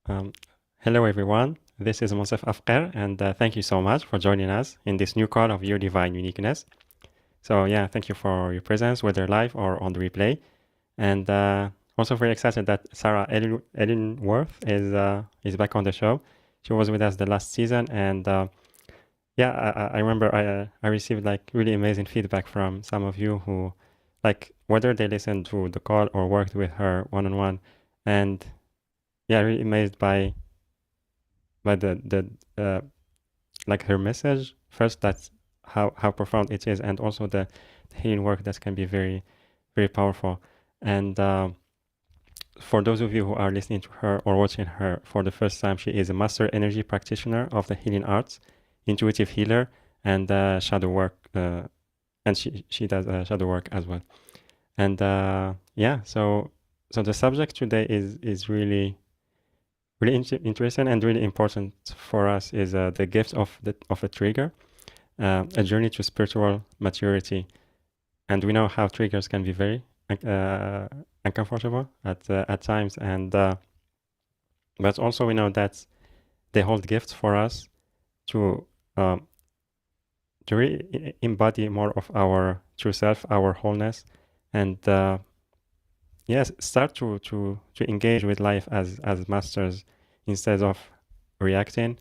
Um, Hello, everyone. This is Monsef Afqer, and thank you so much for joining us in this new call of Your Divine Uniqueness. So, yeah, thank you for your presence, whether live or on the replay. And also very excited that Sarah Ellingworth is back on the show. She was with us the last season, and yeah, I remember I received like really amazing feedback from some of you who, like, whether they listened to the call or worked with her one on one, and yeah, really amazed by the like her message first. That's how profound it is, and also the healing work that can be very powerful. And for those of you who are listening to her or watching her for the first time, she is a master energy practitioner of the healing arts, intuitive healer, and shadow work. And she does shadow work as well. And yeah, so the subject today is really interesting and really important for us is the gift of a trigger, a journey to spiritual maturity. And we know how triggers can be very uncomfortable at times, and but also we know that they hold gifts for us to um, to really embody more of our true self, our wholeness, and yes, start to engage with life as masters instead of reacting.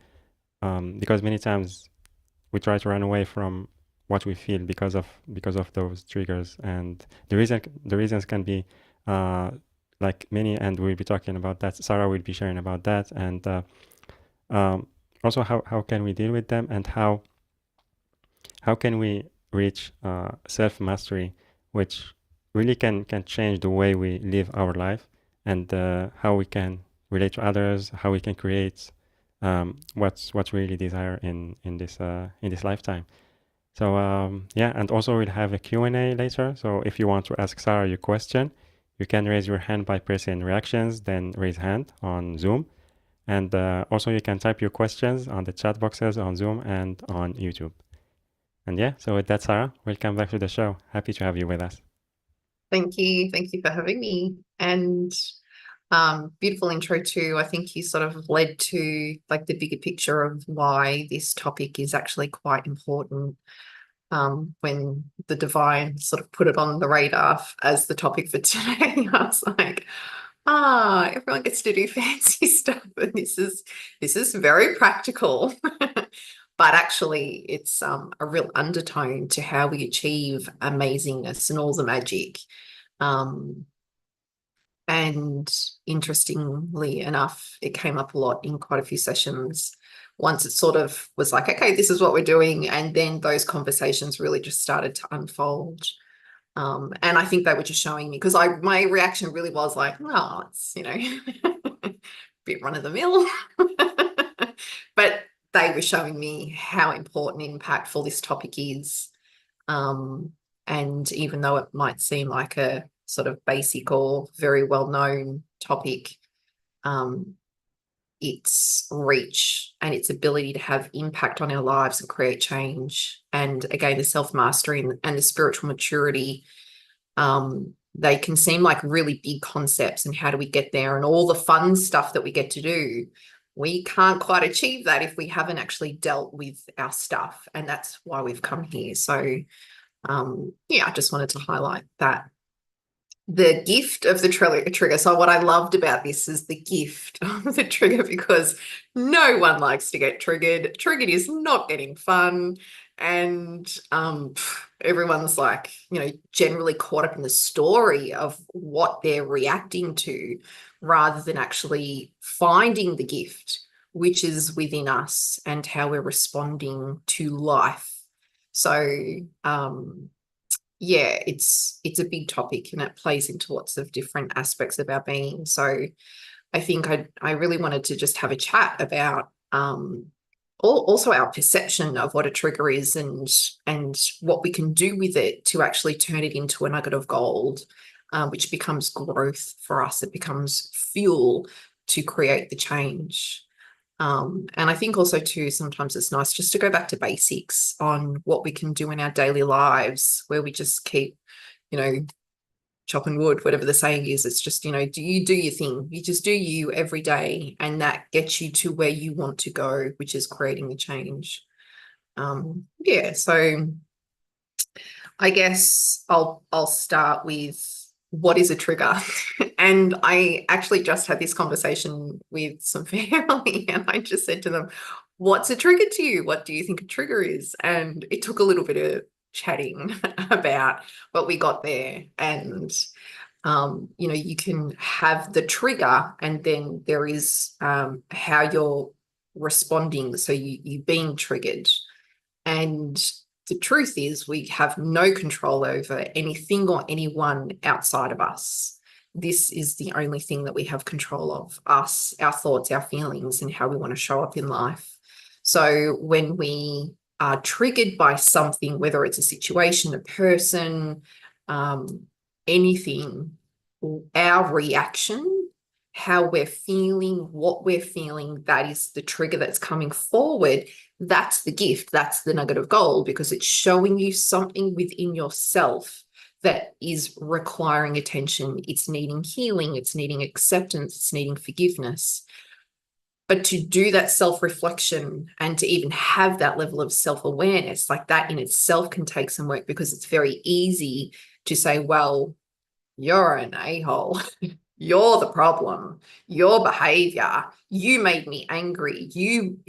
Because many times we try to run away from what we feel because of those triggers, and the reasons can be uh, like many, and we'll be talking about that. Sarah will be sharing about that, and um, also how can we deal with them, and how can we reach self mastery, which really can change the way we live our life, and how we can relate to others, how we can create what we really desire in this lifetime. So yeah, and also we'll have a Q&A later. So if you want to ask Sarah your question, you can raise your hand by pressing reactions, then raise hand on Zoom. And also you can type your questions on the chat boxes on Zoom and on YouTube. And yeah, so with that, Sarah, welcome back to the show. Happy to have you with us. Thank you. Thank you for having me. And beautiful intro too. I think you sort of led to like the bigger picture of why this topic is actually quite important. When the divine sort of put it on the radar as the topic for today, I was like, everyone gets to do fancy stuff, and this is very practical. But actually, it's a real undertone to how we achieve amazingness and all the magic. Um, and interestingly enough, it came up a lot in quite a few sessions. Once it sort of was like, okay, this is what we're doing. And then those conversations really just started to unfold. And I think they were just showing me, because my reaction really was like, oh, it's, a bit run of the mill. But they were showing me how important and impactful this topic is. And even though it might seem like a sort of basic or very well-known topic, its reach and its ability to have impact on our lives and create change, and again, the self-mastery and the spiritual maturity, they can seem like really big concepts, and how do we get there, and all the fun stuff that we get to do. We can't quite achieve that if we haven't actually dealt with our stuff, and that's why we've come here. So yeah, I just wanted to highlight that. The gift of the trigger. So what I loved about this is the gift of the trigger, because no one likes to get triggered. Triggered is not getting fun. And everyone's like, generally caught up in the story of what they're reacting to, rather than actually finding the gift, which is within us, and how we're responding to life. So yeah, it's a big topic, and it plays into lots of different aspects of our being. So I think I really wanted to just have a chat about also our perception of what a trigger is, and what we can do with it to actually turn it into a nugget of gold, which becomes growth for us. It becomes fuel to create the change. And I think also too, sometimes it's nice just to go back to basics on what we can do in our daily lives, where we just keep, you know, chopping wood, whatever the saying is. It's just, do you do your thing? You just do you every day, and that gets you to where you want to go, which is creating the change. Yeah, so I guess I'll start with what is a trigger. And I actually just had this conversation with some family, and I just said to them, what's a trigger to you? What do you think a trigger is? And it took a little bit of chatting about, but we got there. And you can have the trigger, and then there is how you're responding. So you being triggered. And the truth is, we have no control over anything or anyone outside of us. This is the only thing that we have control of: us, our thoughts, our feelings, and how we want to show up in life. So when we are triggered by something, whether it's a situation, a person, anything, our reaction, how we're feeling, what we're feeling, that is the trigger that's coming forward. That's the gift. That's the nugget of gold, because it's showing you something within yourself that is requiring attention. It's needing healing. It's needing acceptance. It's needing forgiveness. But to do that self-reflection and to even have that level of self-awareness, like that in itself can take some work, because it's very easy to say, well, you're an a-hole. You're the problem. Your behavior. You made me angry. Do you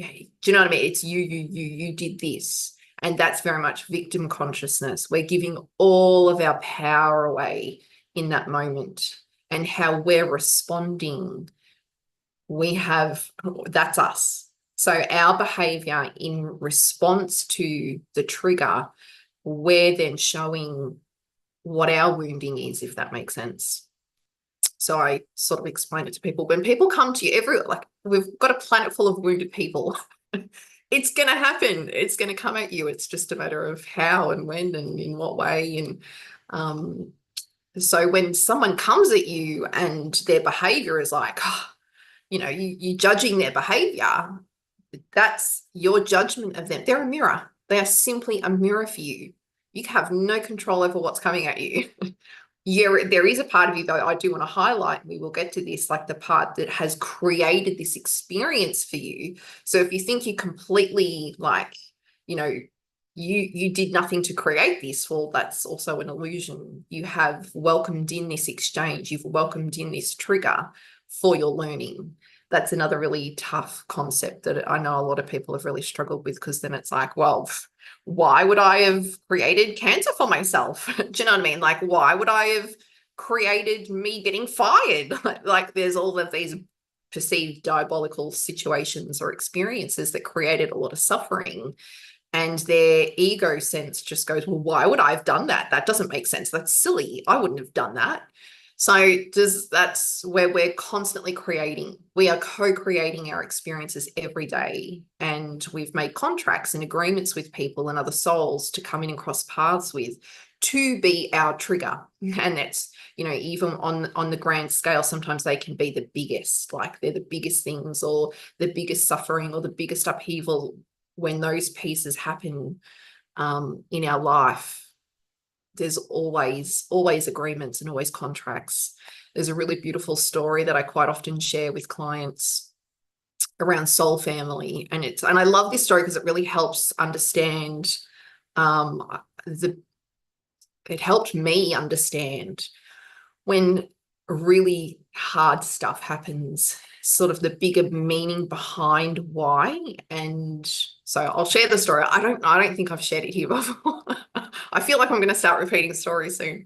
know what I mean? It's you did this. And that's very much victim consciousness. We're giving all of our power away in that moment. And how we're responding, that's us. So our behavior in response to the trigger, we're then showing what our wounding is, if that makes sense. So I sort of explain it to people. When people come to you, we've got a planet full of wounded people. It's going to happen. It's going to come at you. It's just a matter of how and when and in what way. And so when someone comes at you and their behavior is like, you're judging their behavior, that's your judgment of them. They're a mirror. They are simply a mirror for you. You have no control over what's coming at you. Yeah, there is a part of you, though, I do want to highlight, and we will get to this, like the part that has created this experience for you. So if you think you completely, you did nothing to create this, well, that's also an illusion. You have welcomed in this exchange. You've welcomed in this trigger for your learning. That's another really tough concept that I know a lot of people have really struggled with, because then it's like, well, why would I have created cancer for myself? Do you know what I mean? Like, why would I have created me getting fired? Like there's all of these perceived diabolical situations or experiences that created a lot of suffering. And their ego sense just goes, well, why would I have done that? That doesn't make sense. That's silly. I wouldn't have done that. So that's where we're constantly creating. We are co-creating our experiences every day. And we've made contracts and agreements with people and other souls to come in and cross paths with, to be our trigger. And that's, even on the grand scale, sometimes they can be the biggest, like they're the biggest things, or the biggest suffering, or the biggest upheaval. When those pieces happen in our life, there's always agreements and always contracts. There's a really beautiful story that I quite often share with clients around soul family. And I love this story because it really helps understand, it helped me understand when really hard stuff happens, sort of the bigger meaning behind why. And so I'll share the story. I don't think I've shared it here before. I feel like I'm going to start repeating stories soon.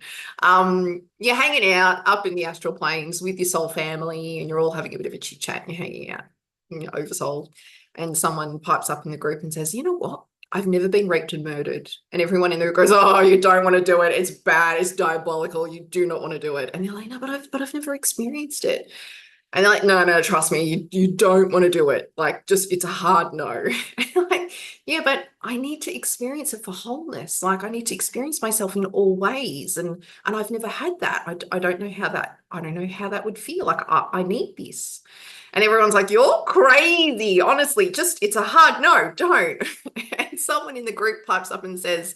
You're hanging out up in the astral planes with your soul family, and you're all having a bit of a chit chat, and you're hanging out, and you're oversouled. And someone pipes up in the group and says, you know what? I've never been raped and murdered. And everyone in there goes, oh, you don't want to do it. It's bad. It's diabolical. You do not want to do it. And they're like, no, but I've never experienced it. And they're like, no, trust me, you don't want to do it. Like, just, it's a hard no. Like, yeah, but I need to experience it for wholeness. Like, I need to experience myself in all ways. And I've never had that. I don't know how that would feel. Like, I need this. And everyone's like, you're crazy. Honestly, it's a hard no, don't. And someone in the group pipes up and says,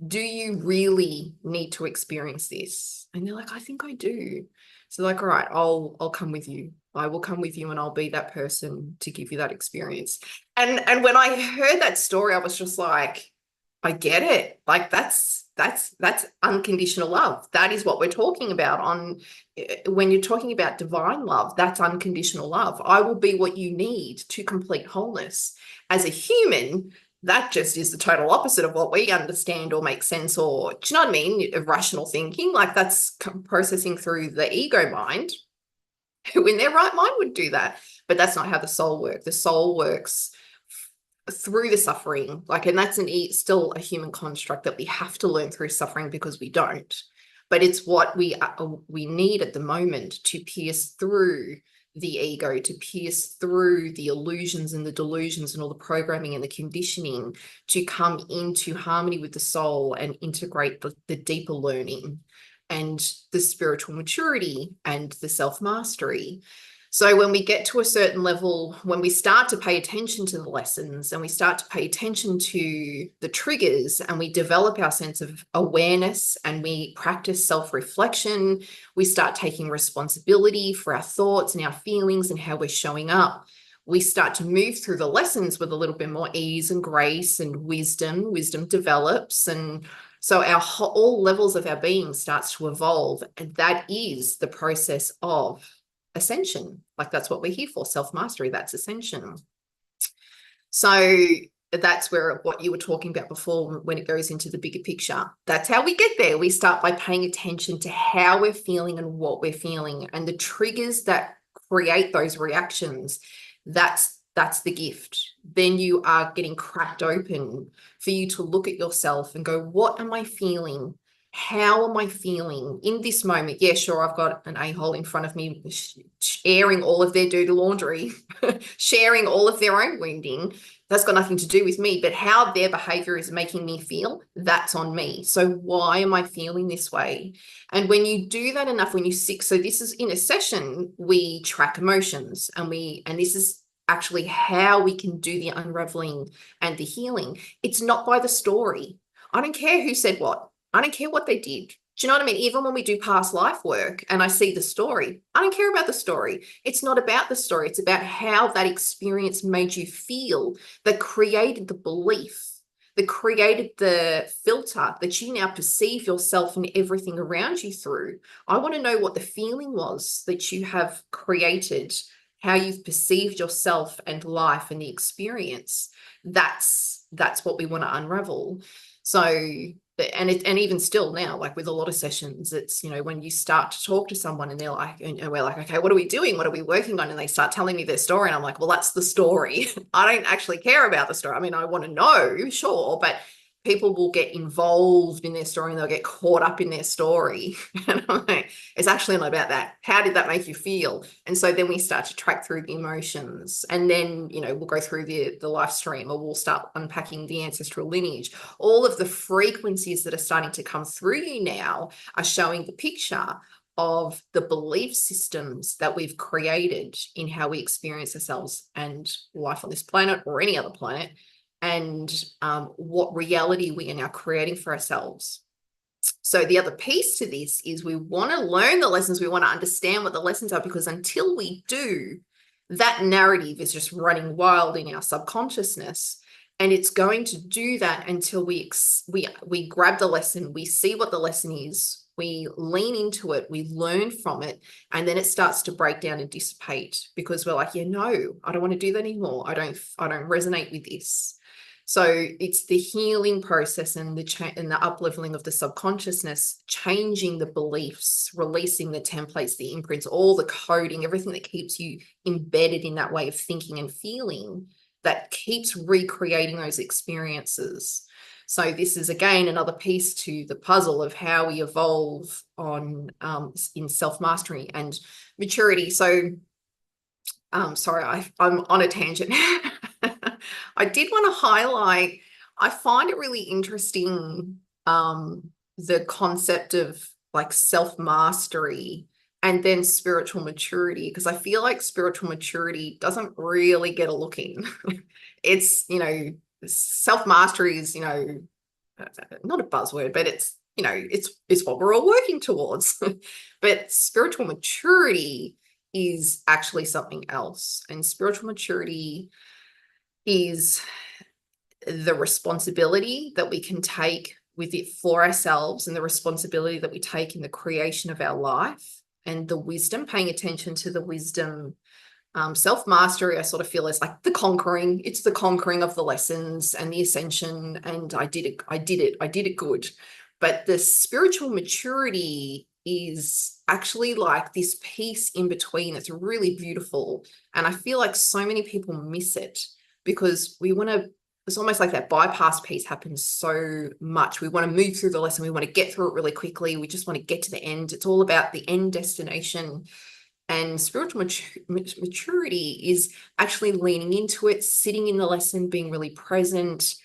do you really need to experience this? And they're like, I think I do. So like, all right, I'll come with you. I will come with you and I'll be that person to give you that experience. And when I heard that story, I was just like, I get it. Like that's unconditional love. That is what we're talking about on when you're talking about divine love, that's unconditional love. I will be what you need to complete wholeness. As a human, that just is the total opposite of what we understand or make sense, or do you know what I mean? Rational thinking, like that's processing through the ego mind. Who in their right mind would do that? But that's not how the soul works. The soul works through the suffering, like, and that's still a human construct that we have to learn through suffering because we don't. But it's what we need at the moment to pierce through the ego, to pierce through the illusions and the delusions and all the programming and the conditioning, to come into harmony with the soul and integrate the deeper learning and the spiritual maturity and the self-mastery. So when we get to a certain level, when we start to pay attention to the lessons and we start to pay attention to the triggers and we develop our sense of awareness and we practice self-reflection, we start taking responsibility for our thoughts and our feelings and how we're showing up. We start to move through the lessons with a little bit more ease and grace and wisdom. Wisdom develops, and so all levels of our being starts to evolve. And that is the process of ascension. Like that's what we're here for, self-mastery, that's ascension. So that's where what you were talking about before, when it goes into the bigger picture, that's how we get there. We start by paying attention to how we're feeling and what we're feeling and the triggers that create those reactions. That's the gift. Then you are getting cracked open for you to look at yourself and go, what am I feeling? How am I feeling in this moment? Yeah, sure, I've got an a-hole in front of me airing all of their dirty laundry, sharing all of their own wounding. That's got nothing to do with me, but how their behavior is making me feel, that's on me. So why am I feeling this way? And when you do that enough, when you so this is in a session, we track emotions and this is actually how we can do the unraveling and the healing. It's not by the story. I don't care who said what. I don't care what they did. Do you know what I mean? Even when we do past life work and I see the story, I don't care about the story. It's not about the story. It's about how that experience made you feel, that created the belief, that created the filter that you now perceive yourself and everything around you through. I want to know what the feeling was that you have created, how you've perceived yourself and life and the experience. That's what we want to unravel. So, and even still now, like with a lot of sessions, it's, you know, when you start to talk to someone and they're like, and we're like, okay, what are we doing? What are we working on? And they start telling me their story. And I'm like, well, that's the story. I don't actually care about the story. I mean, I want to know, sure, but people will get involved in their story and they'll get caught up in their story. And I'm like, it's actually not about that. How did that make you feel? And so then we start to track through the emotions, and then, you know, we'll go through the life stream, or we'll start unpacking the ancestral lineage. All of the frequencies that are starting to come through you now are showing the picture of the belief systems that we've created in how we experience ourselves and life on this planet or any other planet, and what reality we are now creating for ourselves. So the other piece to this is we want to learn the lessons. We want to understand what the lessons are, because until we do, that narrative is just running wild in our subconsciousness. And it's going to do that until we grab the lesson, we see what the lesson is, we lean into it, we learn from it, and then it starts to break down and dissipate, because we're like, yeah, no, I don't want to do that anymore. I don't resonate with this. So it's the healing process and the up-leveling of the subconsciousness, changing the beliefs, releasing the templates, the imprints, all the coding, everything that keeps you embedded in that way of thinking and feeling, that keeps recreating those experiences. So this is, again, another piece to the puzzle of how we evolve on in self-mastery and maturity. So sorry, I'm on a tangent. I did want to highlight, I find it really interesting, the concept of like self-mastery and then spiritual maturity, because I feel like spiritual maturity doesn't really get a look in. It's, you know, self-mastery is, you know, not a buzzword, but it's, you know, it's what we're all working towards. But spiritual maturity is actually something else. And spiritual maturity is the responsibility that we can take with it for ourselves, and the responsibility that we take in the creation of our life, and the wisdom, paying attention to the wisdom. Self-mastery, I sort of feel, is like the conquering. It's the conquering of the lessons and the ascension. And I did it good. But the spiritual maturity is actually like this piece in between. It's really beautiful. And I feel like so many people miss it because we want to, it's almost like that bypass piece happens so much. We want to move through the lesson. We want to get through it really quickly. We just want to get to the end. It's all about the end destination. And spiritual maturity is actually leaning into it, sitting in the lesson, being really present.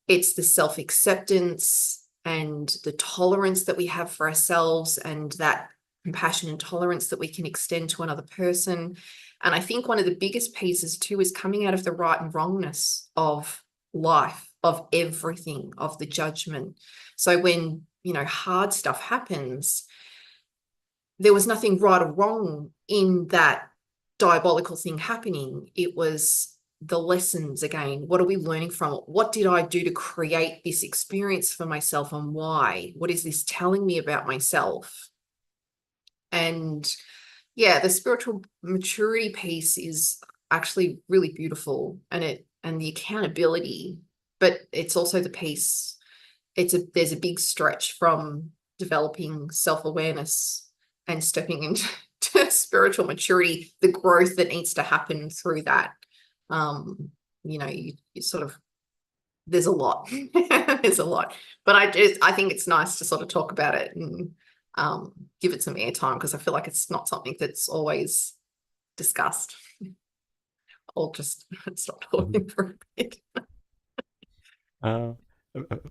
It's the self-acceptance and the tolerance that we have for ourselves, and that compassion and tolerance that we can extend to another person. And I think one of the biggest pieces too is coming out of the right and wrongness of life, of everything, of the judgment. So when, you know, hard stuff happens, there was nothing right or wrong in that diabolical thing happening. It was the lessons again. What are we learning from it? What did I do to create this experience for myself, and why? What is this telling me about myself? And yeah, the spiritual maturity piece is actually really beautiful, and the accountability, but it's also the piece. There's a big stretch from developing self-awareness and stepping into spiritual maturity, the growth that needs to happen through that. You know, you sort of, there's a lot. There's a lot. But I think it's nice to sort of talk about it and give it some airtime, because I feel like it's not something that's always discussed. I'll just stop talking for a bit. Uh,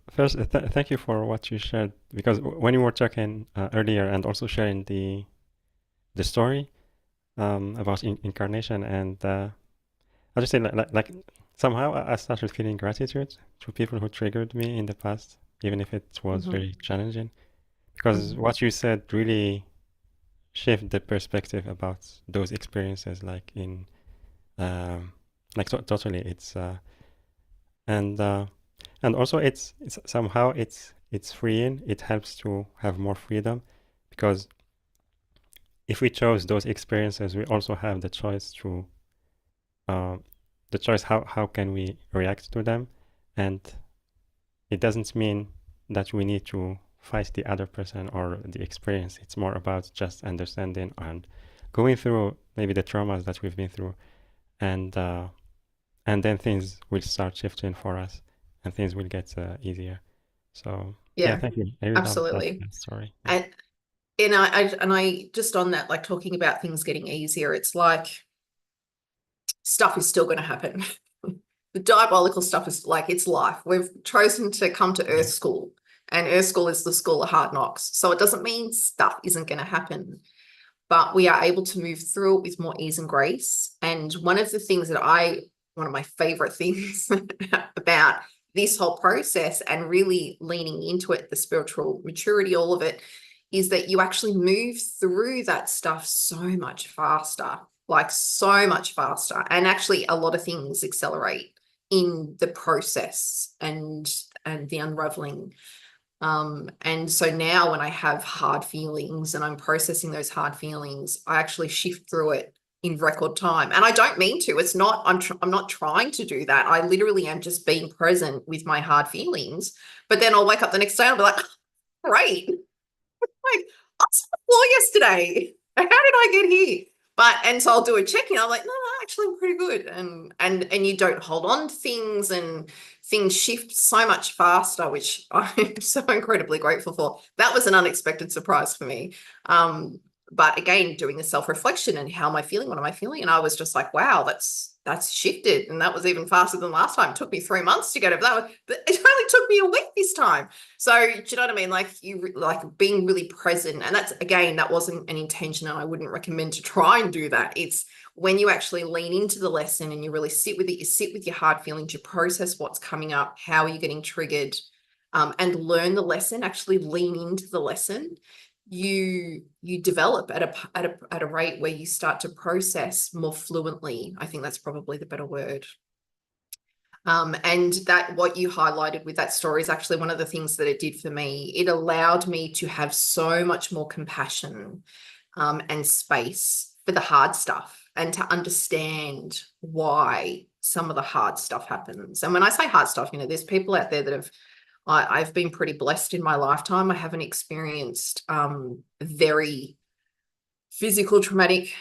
First, thank you for what you shared, because when you were talking earlier and also sharing the story about incarnation, and I'll just say like somehow I started feeling gratitude to people who triggered me in the past, even if it was very challenging, because what you said really shift the perspective about those experiences, like in like totally it's and and also it's somehow it's freeing. It helps to have more freedom, because if we chose those experiences, we also have the choice to uh, how can we react to them. And it doesn't mean that we need to fight the other person or the experience. It's more about just understanding and going through maybe the traumas that we've been through, and then things will start shifting for us, and things will get easier. So yeah, Yeah, thank you. I really love absolutely. that story. Yeah. And I just on that, like talking about things getting easier, it's like stuff is still going to happen. The diabolical stuff is like, it's life. We've chosen to come to Earth School, and Earth School is the school of hard knocks. So it doesn't mean stuff isn't going to happen, but we are able to move through it with more ease and grace. And one of the things that one of my favorite things about this whole process, and really leaning into it, the spiritual maturity, all of it, is that you actually move through that stuff so much faster, like so much faster. And actually a lot of things accelerate in the process and the unraveling. And so now when I have hard feelings and I'm processing those hard feelings, I actually shift through it in record time. And I don't mean to. It's not, I'm not trying to do that. I literally am just being present with my hard feelings. But then I'll wake up the next day and I'll be like, oh, great. Like, I was on the floor yesterday. How did I get here? And so I'll do a check-in. I'm like, no, actually I'm pretty good. And you don't hold on to things, and things shift so much faster, which I'm so incredibly grateful for. That was an unexpected surprise for me. But again, doing the self-reflection and how am I feeling? What am I feeling? And I was just like, wow, that's shifted. And that was even faster than last time. It took me 3 months to get over that. But it only took me a week this time. So do you know what I mean? Like like being really present. And that's, again, that wasn't an intention, and I wouldn't recommend to try and do that. It's when you actually lean into the lesson and you really sit with it, you sit with your hard feelings, you process what's coming up, how are you getting triggered, and learn the lesson, actually lean into the lesson, you develop at a rate where you start to process more fluently. I think that's probably the better word. And that what you highlighted with that story is actually one of the things that it did for me. It allowed me to have so much more compassion and space for the hard stuff, and to understand why some of the hard stuff happens. And when I say hard stuff, you know, there's people out there that have, I've been pretty blessed in my lifetime. I haven't experienced very physical traumatic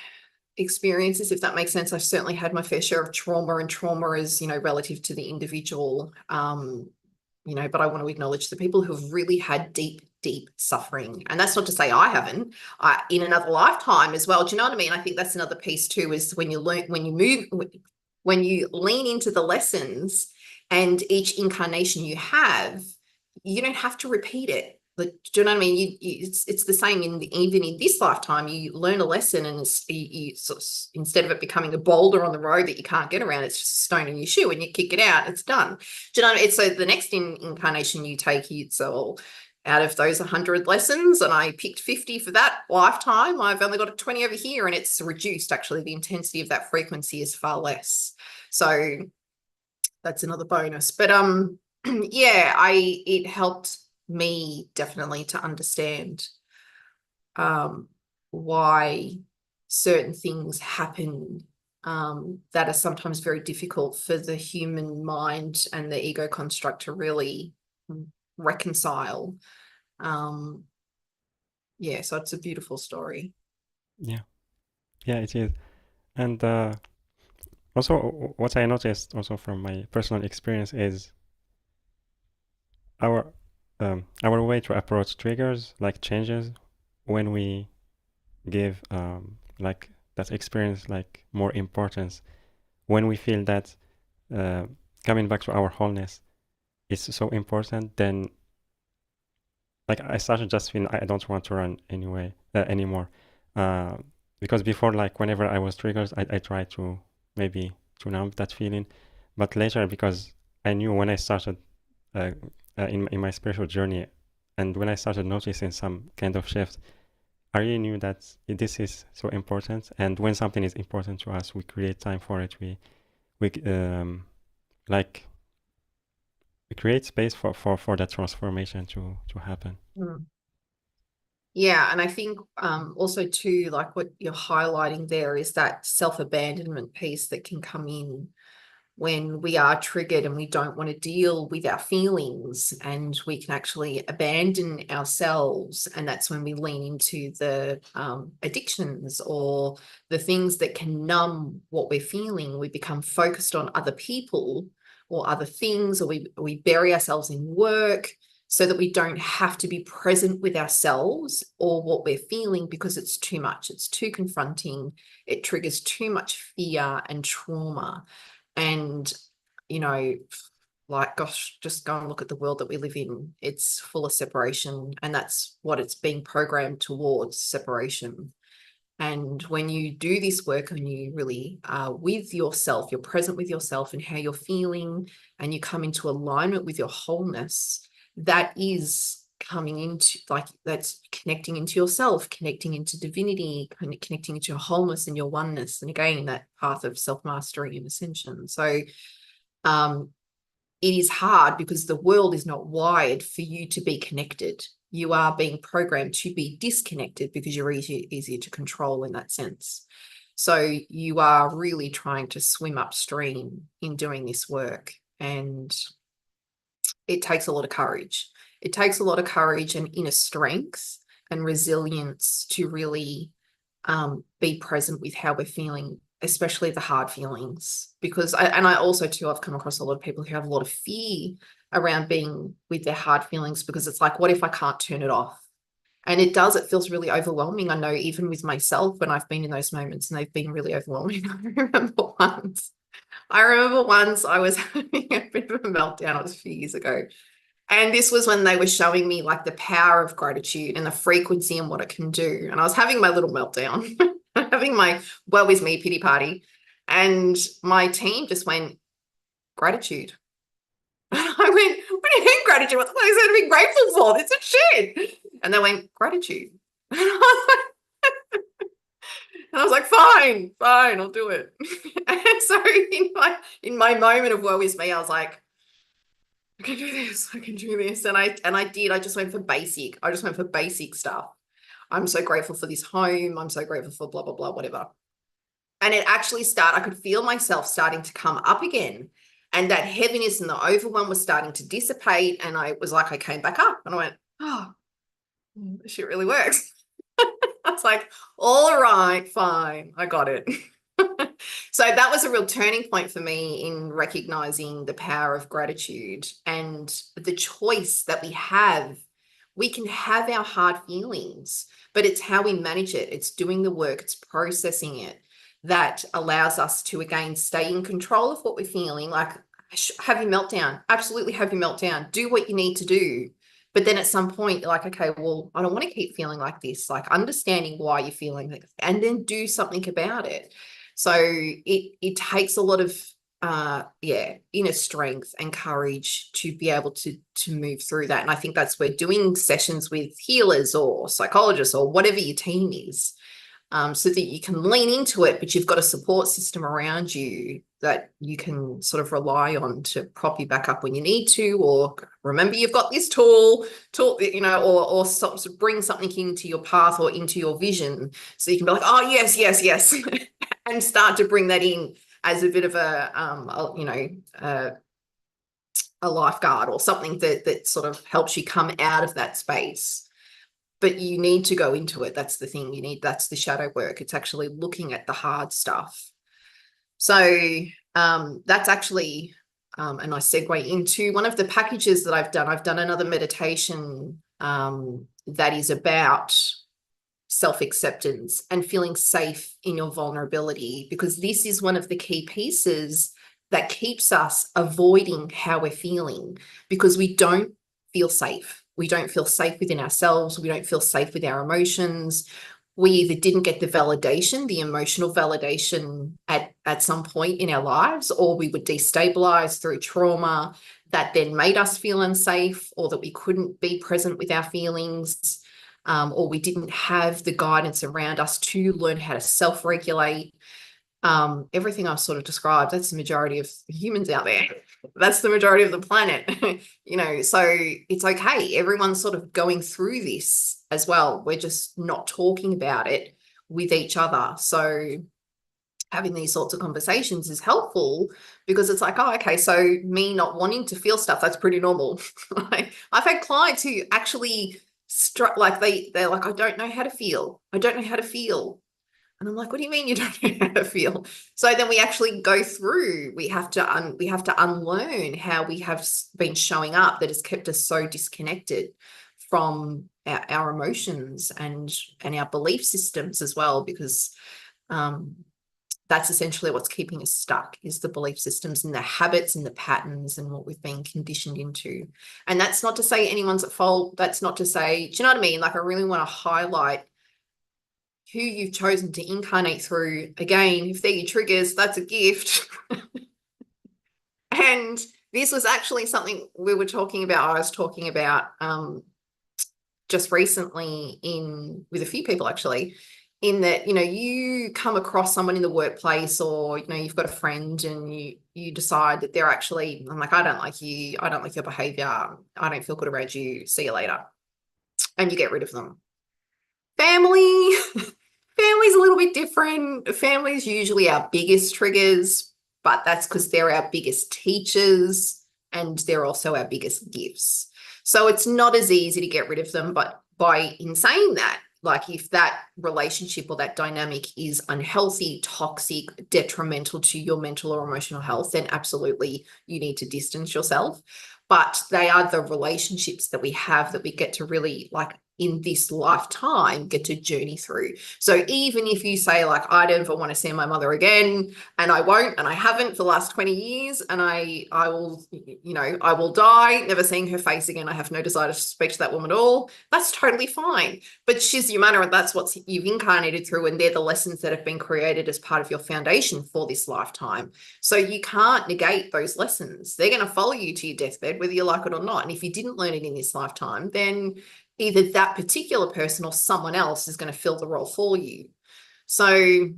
experiences, if that makes sense. I've certainly had my fair share of trauma, and trauma is, you know, relative to the individual, you know, but I want to acknowledge the people who have really had deep suffering. And that's not to say I haven't, in another lifetime as well. Do you know what I mean? I think that's another piece too, is when you learn, when you lean into the lessons, and each incarnation you have, you don't have to repeat it. But do you know what I mean? It's the same even in this lifetime. You learn a lesson, and instead of it becoming a boulder on the road that you can't get around, it's just a stone in your shoe, and you kick it out. It's done. Do you know what I mean? So the next incarnation you take, it's all out of those 100 lessons, and I picked 50 for that lifetime, I've only got a 20 over here, and it's reduced. Actually, the intensity of that frequency is far less. So that's another bonus. But yeah, it helped me definitely to understand why certain things happen that are sometimes very difficult for the human mind and the ego construct to really reconcile. Yeah, so it's a beautiful story. Yeah, yeah, it is. And also, what I noticed also from my personal experience is our our way to approach triggers, like, changes when we give like that experience like more importance. When we feel that uh, coming back to our wholeness is so important, then like I started just feeling I don't want to run anymore. Uh, because before, like, whenever I was triggered, I tried to maybe to numb that feeling, but later, because I knew when I started uh, in my spiritual journey, and when I started noticing some kind of shift, I really knew that this is so important. And when something is important to us, we create time for it. We like we create space for that transformation to happen. Mm. Yeah, and I think also too, like what you're highlighting there is that self-abandonment piece that can come in when we are triggered and we don't want to deal with our feelings, and we can actually abandon ourselves. And that's when we lean into the addictions or the things that can numb what we're feeling. We become focused on other people or other things, or we bury ourselves in work so that we don't have to be present with ourselves or what we're feeling, because it's too much. It's too confronting. It triggers too much fear and trauma. And, you know, like, gosh, just go and look at the world that we live in. It's full of separation, and that's what it's being programmed towards, separation. And when you do this work and you really are with yourself, you're present with yourself and how you're feeling, and you come into alignment with your wholeness, that is coming into, like, that's connecting into yourself, connecting into divinity, connecting into your wholeness and your oneness. And again, that path of self-mastery and ascension. So it is hard because the world is not wired for you to be connected. You are being programmed to be disconnected because you're easier to control in that sense. So you are really trying to swim upstream in doing this work. And it takes a lot of courage. It takes a lot of courage and inner strength and resilience to really be present with how we're feeling, especially the hard feelings. Because I also too, I've come across a lot of people who have a lot of fear around being with their hard feelings, because it's like, what if I can't turn it off? And it does, it feels really overwhelming. I know even with myself, when I've been in those moments and they've been really overwhelming. I remember once I was having a bit of a meltdown. It was a few years ago. And this was when they were showing me like the power of gratitude and the frequency and what it can do. And I was having my little meltdown, having my woe is me pity party. And my team just went, gratitude. And I went, what do you mean gratitude? What the fuck is there to be grateful for? This is shit. And they went, gratitude. And I was like, fine, I'll do it. And so in my moment of woe is me, I was like, I can do this, I can do this. And I did. I just went for basic. I just went for basic stuff. I'm so grateful for this home. I'm so grateful for blah, blah, blah, whatever. And it actually I could feel myself starting to come up again. And that heaviness and the overwhelm was starting to dissipate. And I was like, I came back up and I went, oh, this shit really works. I was like, all right, fine, I got it. So that was a real turning point for me in recognizing the power of gratitude and the choice that we have. We can have our hard feelings, but it's how we manage it. It's doing the work, it's processing it that allows us to, again, stay in control of what we're feeling. Like, have your meltdown. Absolutely have your meltdown. Do what you need to do. But then at some point, you're like, okay, well, I don't want to keep feeling like this, like understanding why you're feeling like, and then do something about it. So it takes a lot of inner strength and courage to be able to move through that. And I think that's where doing sessions with healers or psychologists or whatever your team is, so that you can lean into it, but you've got a support system around you that you can sort of rely on to prop you back up when you need to, or remember you've got this tool, or sort of bring something into your path or into your vision so you can be like, oh, yes, yes, yes, and start to bring that in as a bit of a lifeguard or something that sort of helps you come out of that space. But you need to go into it. That's the thing. That's the shadow work. It's actually looking at the hard stuff. So that's actually, and I segue into one of the packages that I've done. I've done another meditation that is about self-acceptance and feeling safe in your vulnerability, because this is one of the key pieces that keeps us avoiding how we're feeling, because we don't feel safe. We don't feel safe within ourselves. We don't feel safe with our emotions. We either didn't get the validation, the emotional validation at some point in our lives, or we were destabilized through trauma that then made us feel unsafe, or that we couldn't be present with our feelings, or we didn't have the guidance around us to learn how to self-regulate. Everything I've sort of described, that's the majority of humans out there. That's the majority of the planet. So it's okay. Everyone's sort of going through this as well. We're just not talking about it with each other. So having these sorts of conversations is helpful, because it's like, oh, okay, so me not wanting to feel stuff, that's pretty normal. I've had clients who actually they're like, I don't know how to feel. I don't know how to feel. And I'm like, what do you mean you don't know how to feel? So then we actually go through, we have to unlearn how we have been showing up that has kept us so disconnected from our emotions and our belief systems as well, because that's essentially what's keeping us stuck, is the belief systems and the habits and the patterns and what we've been conditioned into. And that's not to say anyone's at fault. That's not to say, do you know what I mean? Like, I really want to highlight who you've chosen to incarnate through. Again, if they're your triggers, that's a gift. And this was actually something I was talking about just recently with a few people, actually, in that, you come across someone in the workplace, or, you've got a friend and you decide that they're actually, I'm like, I don't like you. I don't like your behavior. I don't feel good around you. See you later. And you get rid of them. Family's a little bit different. Family is usually our biggest triggers, but that's because they're our biggest teachers and they're also our biggest gifts. So it's not as easy to get rid of them, but in saying that, like, if that relationship or that dynamic is unhealthy, toxic, detrimental to your mental or emotional health, then absolutely you need to distance yourself. But they are the relationships that we have that we get to really, like, in this lifetime get to journey through. So even if you say, like, I never want to see my mother again, and I won't, and I haven't for the last 20 years, and I will, I will die never seeing her face again. I have no desire to speak to that woman at all. That's totally fine. But she's your mother, and that's what you've incarnated through, and they're the lessons that have been created as part of your foundation for this lifetime. So you can't negate those lessons. They're going to follow you to your deathbed, whether you like it or not. And if you didn't learn it in this lifetime, then either that particular person or someone else is going to fill the role for you. So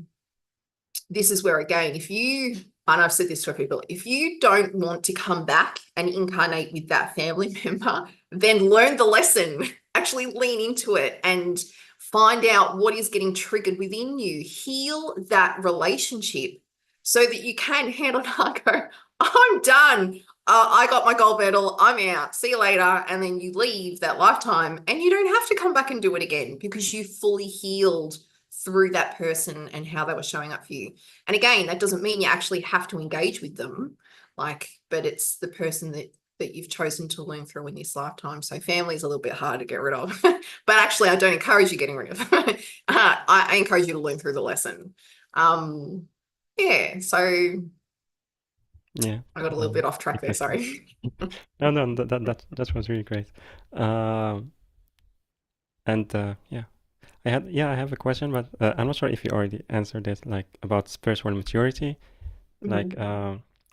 this is where, again, and I've said this to people, if you don't want to come back and incarnate with that family member, then learn the lesson, actually lean into it and find out what is getting triggered within you, heal that relationship so that you can hand on heart go, I'm done. I got my gold medal. I'm out. See you later. And then you leave that lifetime and you don't have to come back and do it again because you fully healed through that person and how they were showing up for you. And again, that doesn't mean you actually have to engage with them, but it's the person that you've chosen to learn through in this lifetime. So family is a little bit hard to get rid of, but actually I don't encourage you getting rid of. I encourage you to learn through the lesson. So Yeah. I got a little bit off track there, sorry. No, that was really great. Yeah. I have a question, but I'm not sure if you already answered it, like about spiritual maturity. Like,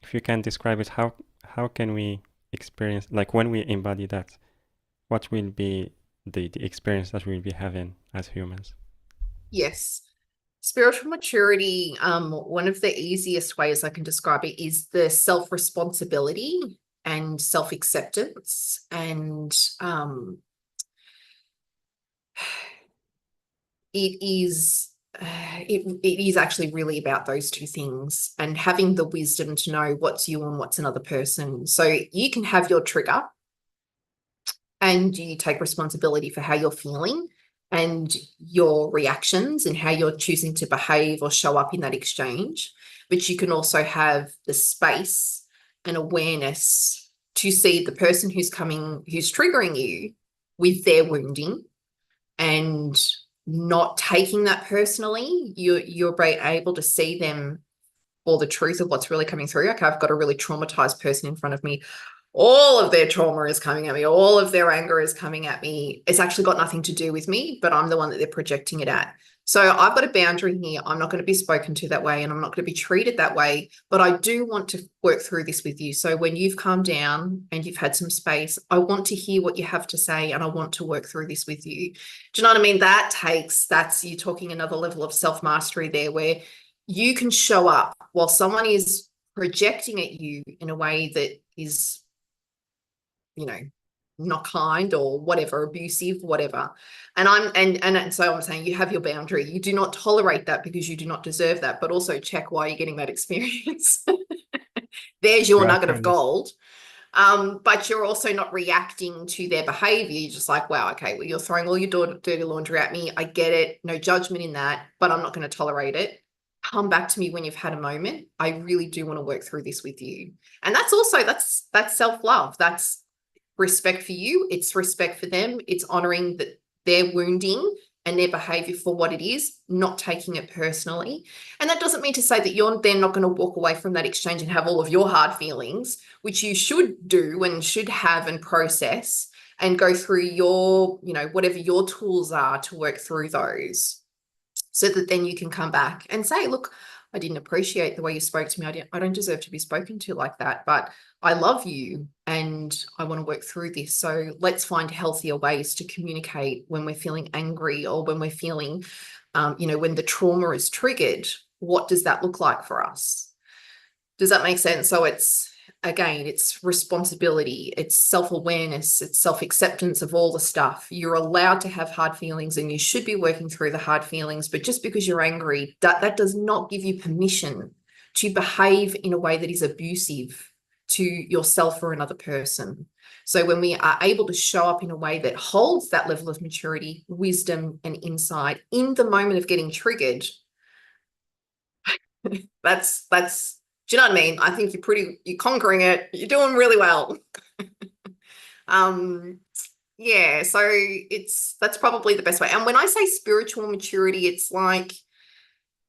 if you can describe it, how can we experience, like when we embody that, what will be the experience that we'll be having as humans? Yes. Spiritual maturity, one of the easiest ways I can describe it is the self-responsibility and self-acceptance. And it is actually really about those two things and having the wisdom to know what's you and what's another person. So you can have your trigger and you take responsibility for how you're feeling and your reactions and how you're choosing to behave or show up in that exchange. But you can also have the space and awareness to see the person who's triggering you with their wounding and not taking that personally. You're able to see them for the truth of what's really coming through. Okay, I've got a really traumatized person in front of me. All of their trauma is coming at me. All of their anger is coming at me. It's actually got nothing to do with me, but I'm the one that they're projecting it at. So I've got a boundary here. I'm not going to be spoken to that way and I'm not going to be treated that way, but I do want to work through this with you. So when you've calmed down and you've had some space, I want to hear what you have to say and I want to work through this with you. Do you know what I mean? That's you talking another level of self-mastery there where you can show up while someone is projecting at you in a way that is, not kind or whatever, abusive, whatever. And so I'm saying you have your boundary. You do not tolerate that because you do not deserve that, but also check why you're getting that experience. There's your nugget of gold. But you're also not reacting to their behavior. You're just like, wow, okay, well, you're throwing all your dirty laundry at me. I get it. No judgment in that, but I'm not going to tolerate it. Come back to me when you've had a moment. I really do want to work through this with you. And that's self-love. That's respect for you. It's respect for them. It's honoring that their wounding and their behavior for what it is, not taking it personally. And that doesn't mean to say that you're then not going to walk away from that exchange and have all of your hard feelings, which you should do and should have and process and go through your, whatever your tools are to work through those so that then you can come back and say, look, I didn't appreciate the way you spoke to me. I don't deserve to be spoken to like that, but I love you and I want to work through this. So let's find healthier ways to communicate when we're feeling angry or when we're feeling, when the trauma is triggered. What does that look like for us? Does that make sense? So it's responsibility, it's self-awareness, it's self-acceptance of all the stuff. You're allowed to have hard feelings and you should be working through the hard feelings, but just because you're angry, that does not give you permission to behave in a way that is abusive to yourself or another person. So when we are able to show up in a way that holds that level of maturity, wisdom, and insight in the moment of getting triggered, that's do you know what I mean? I think you're conquering it. You're doing really well. Yeah, so that's probably the best way. And when I say spiritual maturity, it's like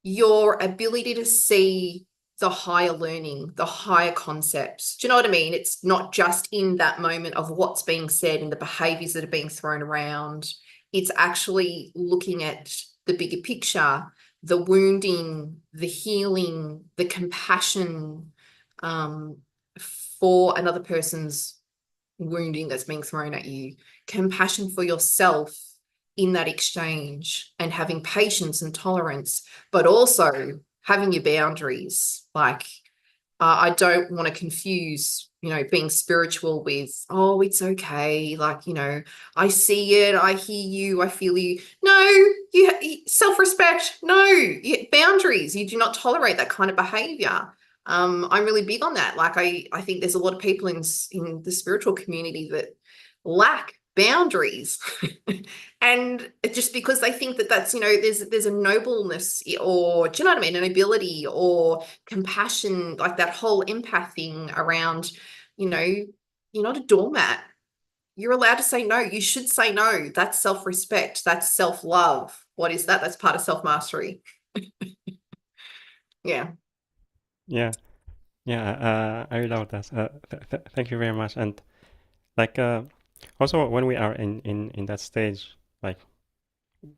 your ability to see the higher learning, the higher concepts. Do you know what I mean? It's not just in that moment of what's being said and the behaviors that are being thrown around. It's actually looking at the bigger picture, the wounding, the healing, the compassion um, for another person's wounding that's being thrown at you, compassion for yourself in that exchange, and having patience and tolerance, but also having your boundaries. Like, I don't want to confuse, being spiritual with, oh, it's okay. Like, I see it, I hear you, I feel you. No, self-respect. No, boundaries. You do not tolerate that kind of behavior. I'm really big on that. Like, I think there's a lot of people in the spiritual community that lack boundaries. And just because they think that that's, there's a nobleness, or do you know what I mean, an ability or compassion, like that whole empath thing around, you're not a doormat. You're allowed to say no. You should say no. That's self-respect. That's self-love. What is that? That's part of self-mastery. Yeah. Yeah, yeah, I love that. Thank you very much. And like, also when we are in that stage, like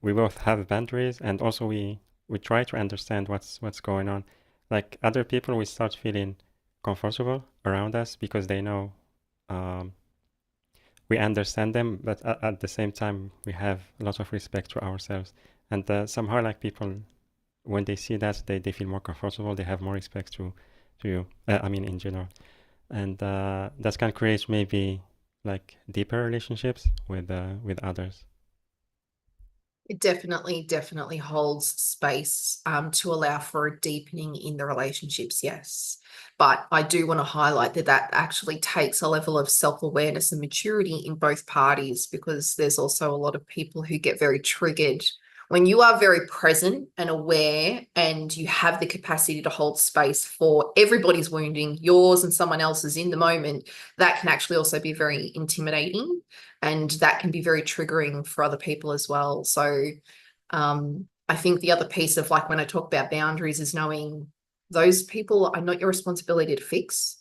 we both have boundaries, and also we try to understand what's going on. Like other people, we start feeling comfortable around us because they know um, we understand them, but at the same time, we have a lot of respect to ourselves. And somehow, like people, when they see that, they feel more comfortable. They have more respect to you. I mean, in general, and that can create maybe like deeper relationships with others. It definitely holds space to allow for a deepening in the relationships, yes. But I do want to highlight that that actually takes a level of self-awareness and maturity in both parties, because there's also a lot of people who get very triggered. When you are very present and aware, and you have the capacity to hold space for everybody's wounding, yours and someone else's in the moment, that can actually also be very intimidating, and that can be very triggering for other people as well. So I think the other piece of, like, when I talk about boundaries, is knowing those people are not your responsibility to fix.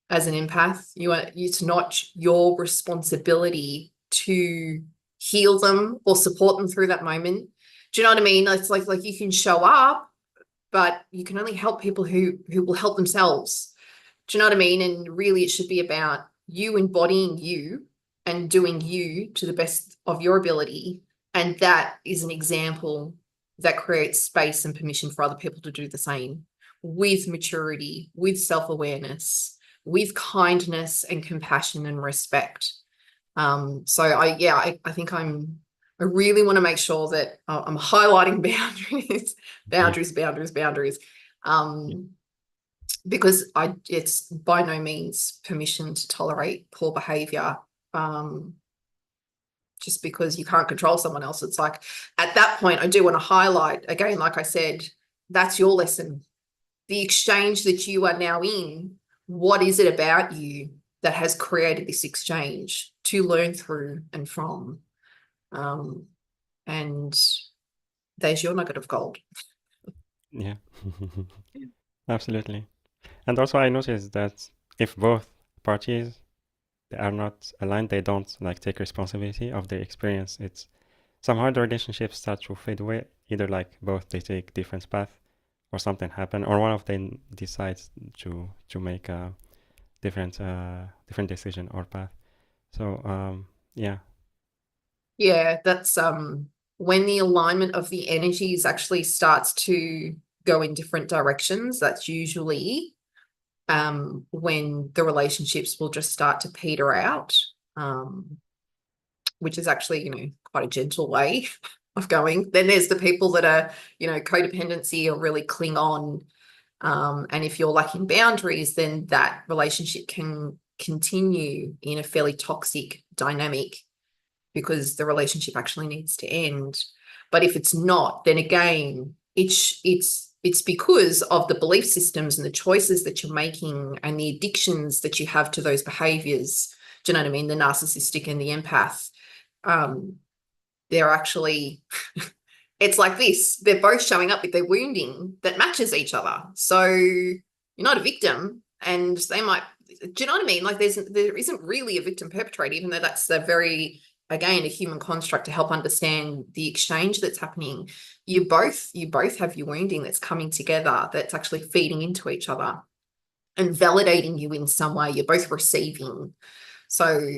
As an empath, it's not your responsibility to heal them or support them through that moment. Do you know what I mean? It's like you can show up, but you can only help people who will help themselves. Do you know what I mean? And really, it should be about you embodying you and doing you to the best of your ability. And that is an example that creates space and permission for other people to do the same, with maturity, with self-awareness, with kindness and compassion and respect. So I think I really want to make sure that I'm highlighting boundaries, Yeah, boundaries. yeah, Um, because it's by no means permission to tolerate poor behavior. Um, just because you can't control someone else. It's like, at that point, I do want to highlight again, like I said, that's your lesson. The exchange that you are now in, what is it about you that has created this exchange to learn through and from? Um, and there's your nugget of gold. yeah. Absolutely. And also, I noticed that if both parties they are not aligned, they don't like take responsibility of their experience. It's somehow the relationships start to fade away. Either like both they take different path, or something happen, or one of them decides to make a different decision or path. So yeah, Yeah, that's when the alignment of the energies actually starts to go in different directions, that's usually when the relationships will just start to peter out, um, which is actually, quite a gentle way of going. Then there's the people that are, codependency or really cling on. And if you're lacking boundaries, then that relationship can continue in a fairly toxic dynamic, because the relationship actually needs to end. But if it's not, then again, it's because of the belief systems and the choices that you're making and the addictions that you have to those behaviors. Do you know what I mean? The narcissistic and the empath, they're actually, it's like this. They're both showing up with their wounding that matches each other. So you're not a victim, and they might, do you know what I mean? Like there isn't really a victim perpetrator, even though that's the very, again, a human construct to help understand the exchange that's happening. You both have your wounding that's coming together, that's actually feeding into each other and validating you in some way. You're both receiving. So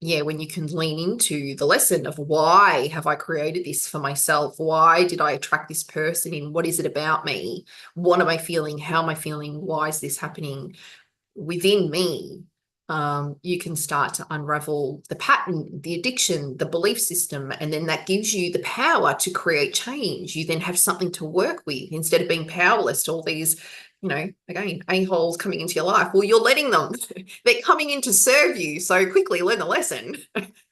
yeah, when you can lean into the lesson of why have I created this for myself? Why did I attract this person in? What is it about me? What am I feeling? How am I feeling? Why is this happening within me? You can start to unravel the pattern, the addiction, the belief system, and then that gives you the power to create change. You then have something to work with instead of being powerless to all these, again, a-holes coming into your life. Well, you're letting them. They're coming in to serve you. So quickly learn the lesson.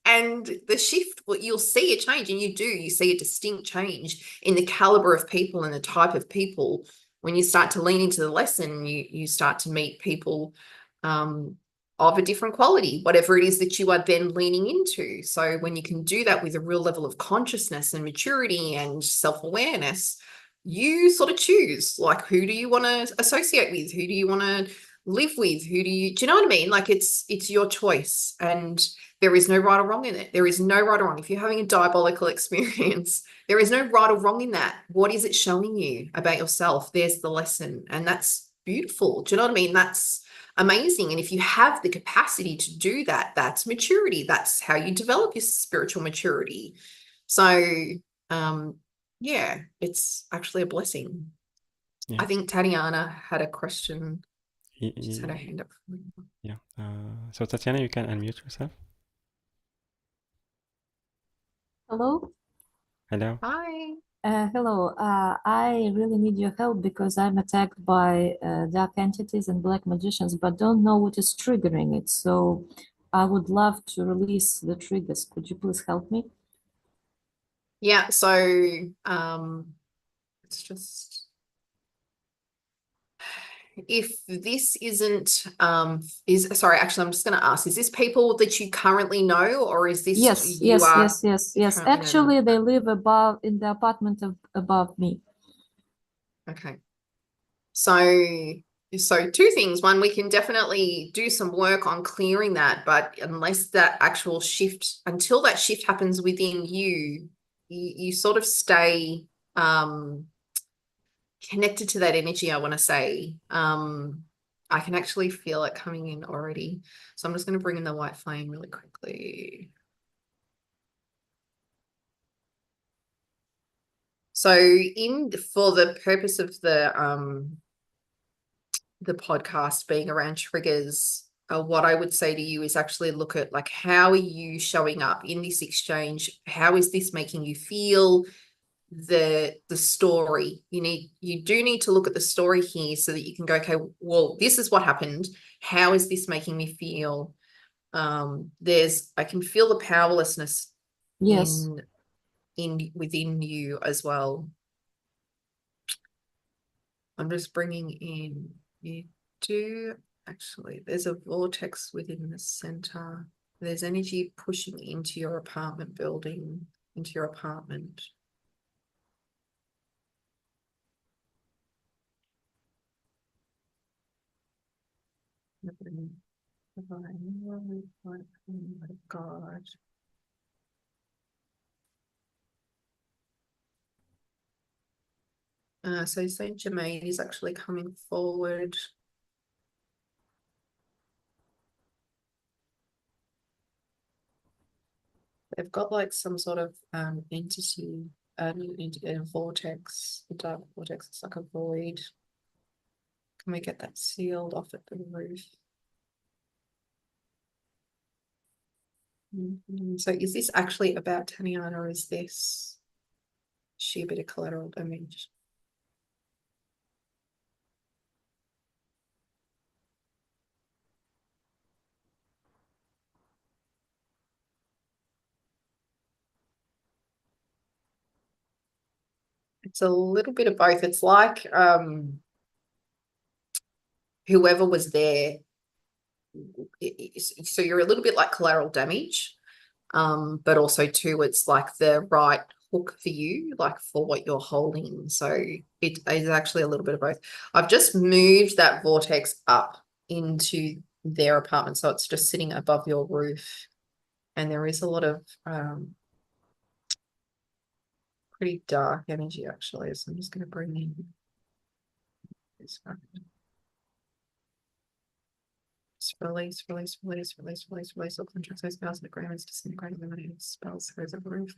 And the shift, well, you'll see a change, and you see a distinct change in the caliber of people and the type of people. When you start to lean into the lesson, you start to meet people of a different quality, whatever it is that you are then leaning into. So when you can do that with a real level of consciousness and maturity and self-awareness, you sort of choose, like, who do you want to associate with? Who do you want to live with? Do you know what I mean? Like it's your choice, and there is no right or wrong in it. There is no right or wrong. If you're having a diabolical experience, there is no right or wrong in that. What is it showing you about yourself? There's the lesson, and that's beautiful. Do you know what I mean? That's amazing. And if you have the capacity to do that, that's maturity. That's how you develop your spiritual maturity. So yeah, it's actually a blessing. Yeah. I think Tatiana had a question. She's had her Yeah. hand up. Yeah. So Tatiana, you can unmute yourself. Hello. Hi. Hello. I really need your help because I'm attacked by dark entities and black magicians, but don't know what is triggering it. So I would love to release the triggers. Could you please help me? Yeah, so it's just, if this isn't sorry, actually I'm just going to ask, is this people that you currently know, or is this Yes, you yes, are yes, yes, yes. currently know them? Actually, they live in the apartment above me. Okay. So two things. One, we can definitely do some work on clearing that, but unless that actual shift, until that shift happens within you, you sort of stay connected to that energy, I want to say. I can actually feel it coming in already. So I'm just going to bring in the white flame really quickly. So for the purpose of the podcast being around triggers, what I would say to you is actually look at, like, how are you showing up in this exchange? How is this making you feel? The story, you do need to look at the story here so that you can go, okay, well, this is what happened. How is this making me feel? I can feel the powerlessness Yes. in within you as well. I'm just bringing in, you do actually, there's a vortex within the center. There's energy pushing into your apartment building, into your apartment. God. So Saint Germain is actually coming forward. They've got like some sort of entity, a vortex, a dark vortex. It's like a void. Can we get that sealed off at the roof? So is this actually about Tatiana, or is this she a bit of collateral damage? It's a little bit of both. It's like whoever was there so you're a little bit like collateral damage, but also too, it's like the right hook for you, like for what you're holding. So it is actually a little bit of both. I've just moved that vortex up into their apartment, so it's just sitting above your roof, and there is a lot of pretty dark energy actually. So I'm just going to bring in this one. Release all contracts, those spells and agreements, disintegrate, eliminate spells through the roof.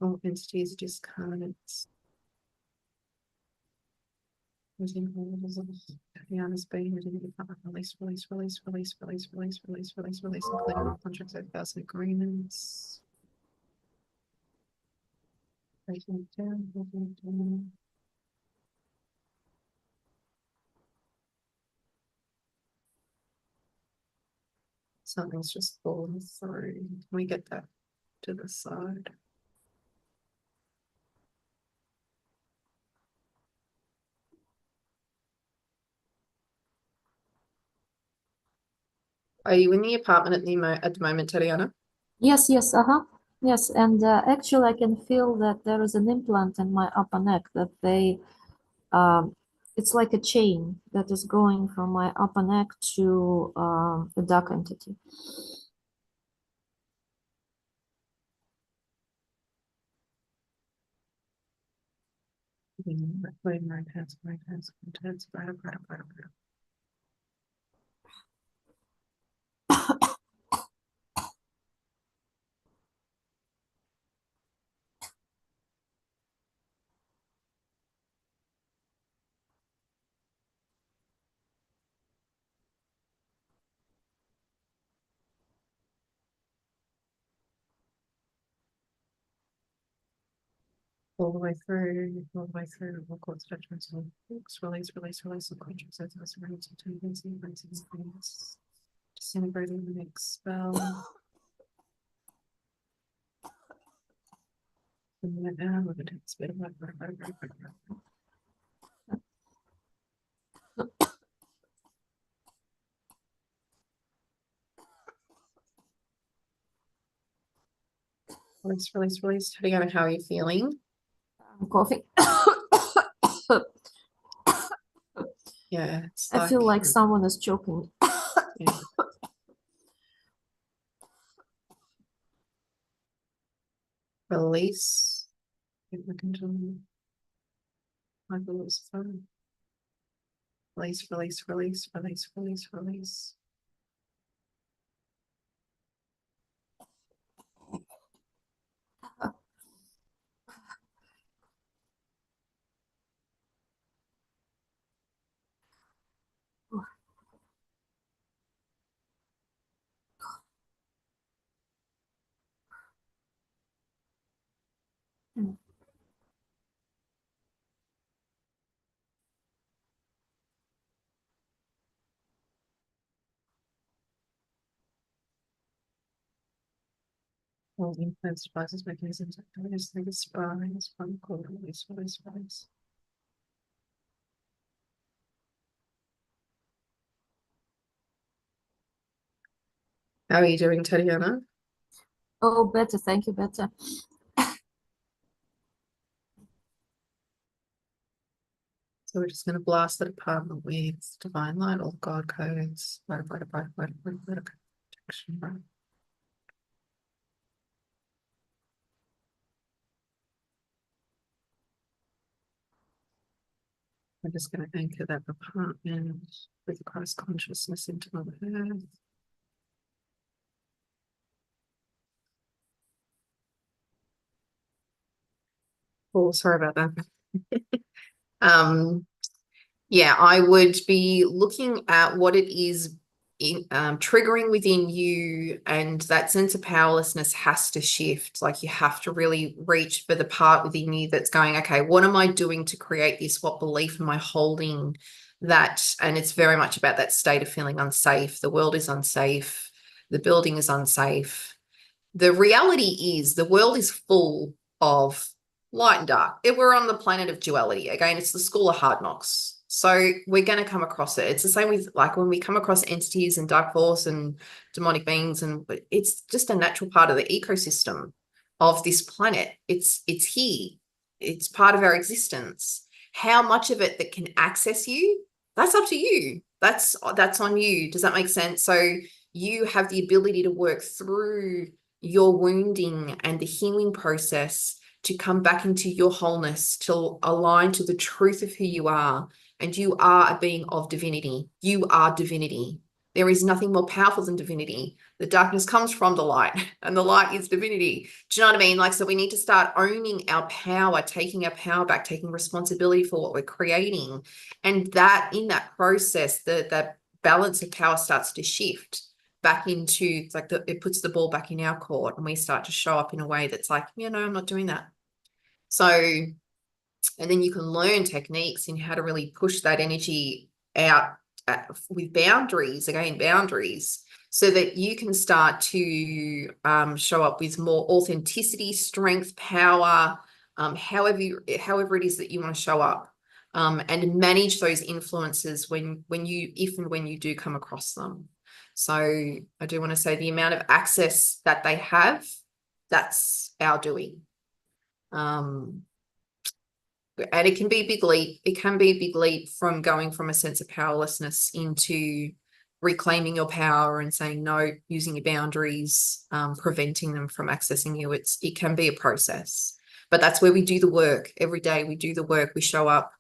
All entities, discards. Diana's being release, including all contracts, those spells and agreements. Breaking it down. Something's just fallen through. Can we get that to the side? Are you in the apartment at the moment, Tatiana? Yes, yes, yes. And actually, I can feel that there is an implant in my upper neck that it's like a chain that is going from my upper neck to the dark entity. Right hands, all the way through, all courts, judgments, all books, release, all contracts, disintegrating the next spell. And then now we're going to take this bit of release. Tatiana, how are you feeling? I'm coughing. Yeah, it's I feel like someone is choking. Yeah. Release. Release. All influence devices, mechanisms, activities, like spines, release. How are you doing, Tatiana? Oh, better. Thank you, better. So we're just going to blast that apartment with divine light, all God codes, protection. We're just going to anchor that apartment with Christ consciousness into Mother Earth. Oh, sorry about that. Yeah, I would be looking at what it is triggering within you, and that sense of powerlessness has to shift. Like you have to really reach for the part within you that's going, okay, what am I doing to create this? What belief am I holding that? And it's very much about that state of feeling unsafe. The world is unsafe. The building is unsafe. the reality is the world is full of light and dark. We're on the planet of duality. Again, it's the school of hard knocks. So we're going to come across it. It's the same with like when we come across entities and dark force and demonic beings, and it's just a natural part of the ecosystem of this planet. It's here. It's part of our existence. How much of it that can access you, that's up to you. That's on you. Does that make sense? So you have the ability to work through your wounding and the healing process to come back into your wholeness, to align to the truth of who you are. And you are a being of divinity. You are divinity. There is nothing more powerful than divinity. The darkness comes from the light, and the light is divinity. Do you know what I mean? Like, so we need to start owning our power, taking our power back, taking responsibility for what we're creating. And that in that process, that balance of power starts to shift back into like it puts the ball back in our court, and we start to show up in a way that's like, you know, I'm not doing that. So, and then you can learn techniques in how to really push that energy out with boundaries, so that you can start to show up with more authenticity, strength, power, however it is that you want to show up, and manage those influences if and when you do come across them. So I do want to say the amount of access that they have, that's our doing. And it can be a big leap. It can be a big leap from going from a sense of powerlessness into reclaiming your power and saying no, using your boundaries, preventing them from accessing you. It can be a process, but that's where we do the work every day. We do the work. We show up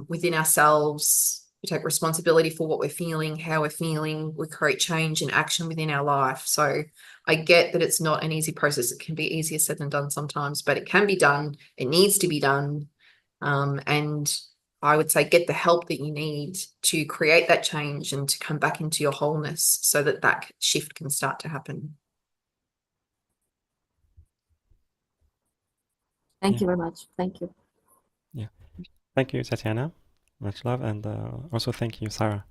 within ourselves. We take responsibility for what we're feeling, how we're feeling. We create change and action within our life. So I get that it's not an easy process. It can be easier said than done sometimes, but it can be done. It needs to be done. And I would say get the help that you need to create that change and to come back into your wholeness so that that shift can start to happen. Thank you very much. Thank you. Yeah. Thank you, Tatiana. Much love. And also thank you, Sarah,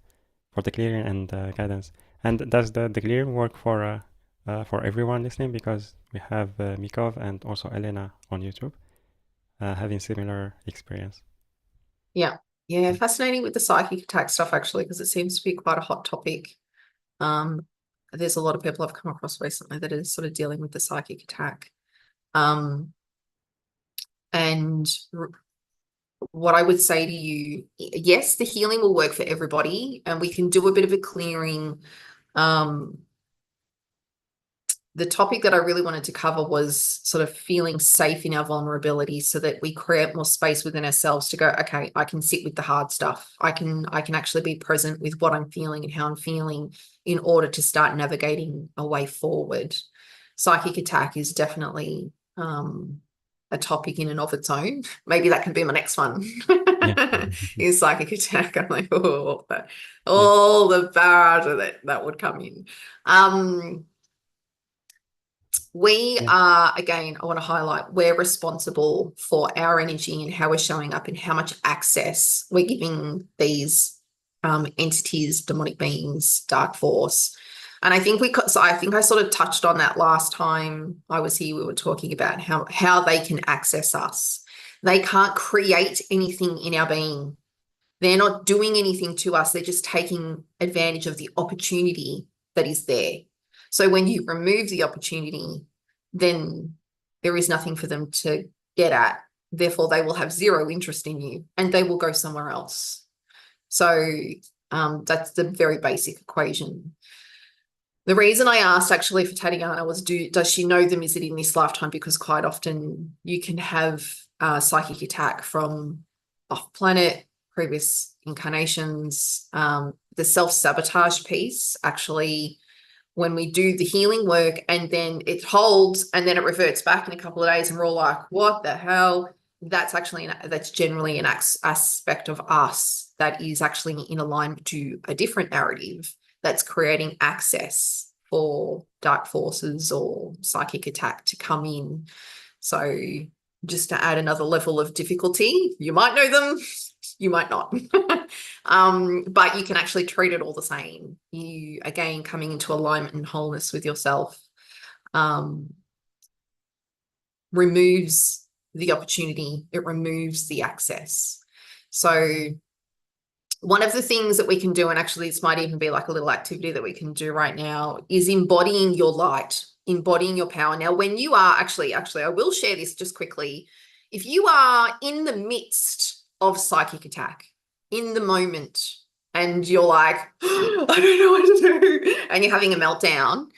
for the clearing and guidance. And does the clearing work for everyone listening? Because we have Mikov and also Elena on YouTube having similar experience. Yeah. Fascinating with the psychic attack stuff, actually, because it seems to be quite a hot topic. There's a lot of people I've come across recently that are sort of dealing with the psychic attack. And what I would say to you, yes, the healing will work for everybody, and we can do a bit of a clearing. The topic that I really wanted to cover was sort of feeling safe in our vulnerability so that we create more space within ourselves to go, okay, I can sit with the hard stuff. I can actually be present with what I'm feeling and how I'm feeling in order to start navigating a way forward. Psychic attack is definitely a topic in and of its own. Maybe that can be my next one. Yeah. Is psychic attack. I'm like, oh, all the bad that would come in. We are, again, I want to highlight, we're responsible for our energy and how we're showing up and how much access we're giving these entities, demonic beings, dark force. And I think I sort of touched on that last time I was here. We were talking about how they can access us. They can't create anything in our being. They're not doing anything to us. They're just taking advantage of the opportunity that is there. So when you remove the opportunity, then there is nothing for them to get at. Therefore, they will have zero interest in you and they will go somewhere else. So that's the very basic equation. The reason I asked actually for Tatiana was, does she know them? Is it in this lifetime? Because quite often you can have psychic attack from off-planet, previous incarnations. The self-sabotage piece, actually, when we do the healing work and then it holds and then it reverts back in a couple of days and we're all like, what the hell? That's generally an aspect of us that is actually in alignment to a different narrative that's creating access for dark forces or psychic attack to come in. So just to add another level of difficulty, you might know them, you might not. But you can actually treat it all the same. You, again, coming into alignment and wholeness with yourself. removes the opportunity, it removes the access. So one of the things that we can do, and actually this might even be like a little activity that we can do right now, is embodying your light, embodying your power. Now, when you are actually, I will share this just quickly. If you are in the midst of psychic attack, in the moment, and you're like, I don't know what to do, and you're having a meltdown,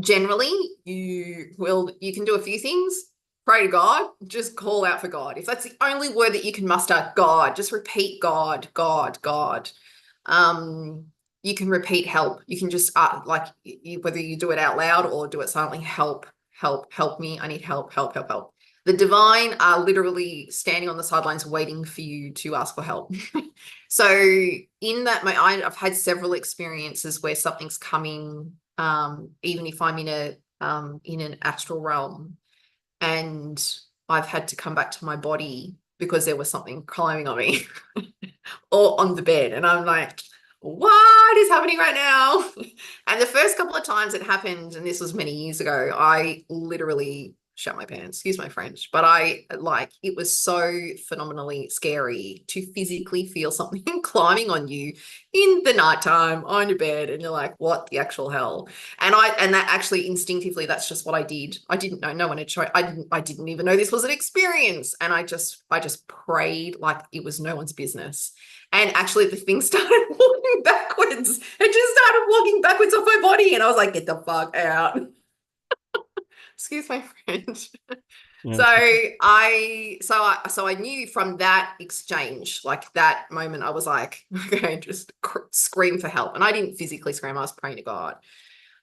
generally you can do a few things. Pray to God, just call out for God. If that's the only word that you can muster, God, just repeat God, God, God. You can repeat help. You can just whether you do it out loud or do it silently, help, help, help me. I need help, help, help, help. The divine are literally standing on the sidelines waiting for you to ask for help. So in that, I've had several experiences where something's coming, even if I'm in an astral realm, and I've had to come back to my body because there was something climbing on me or on the bed. And I'm like, what is happening right now? And the first couple of times it happened, and this was many years ago, I literally shut my pants, excuse my French, but it was so phenomenally scary to physically feel something climbing on you in the nighttime on your bed, and you're like, what the actual hell? And that actually instinctively, that's just what I did. I didn't know, no one had shown, I didn't even know this was an experience. And I just prayed like it was no one's business. And actually the thing started walking backwards. It just started walking backwards off my body. And I was like, get the fuck out. Excuse my French. Yeah, So I knew from that exchange, like that moment, I was like, okay, just scream for help. And I didn't physically scream, I was praying to God.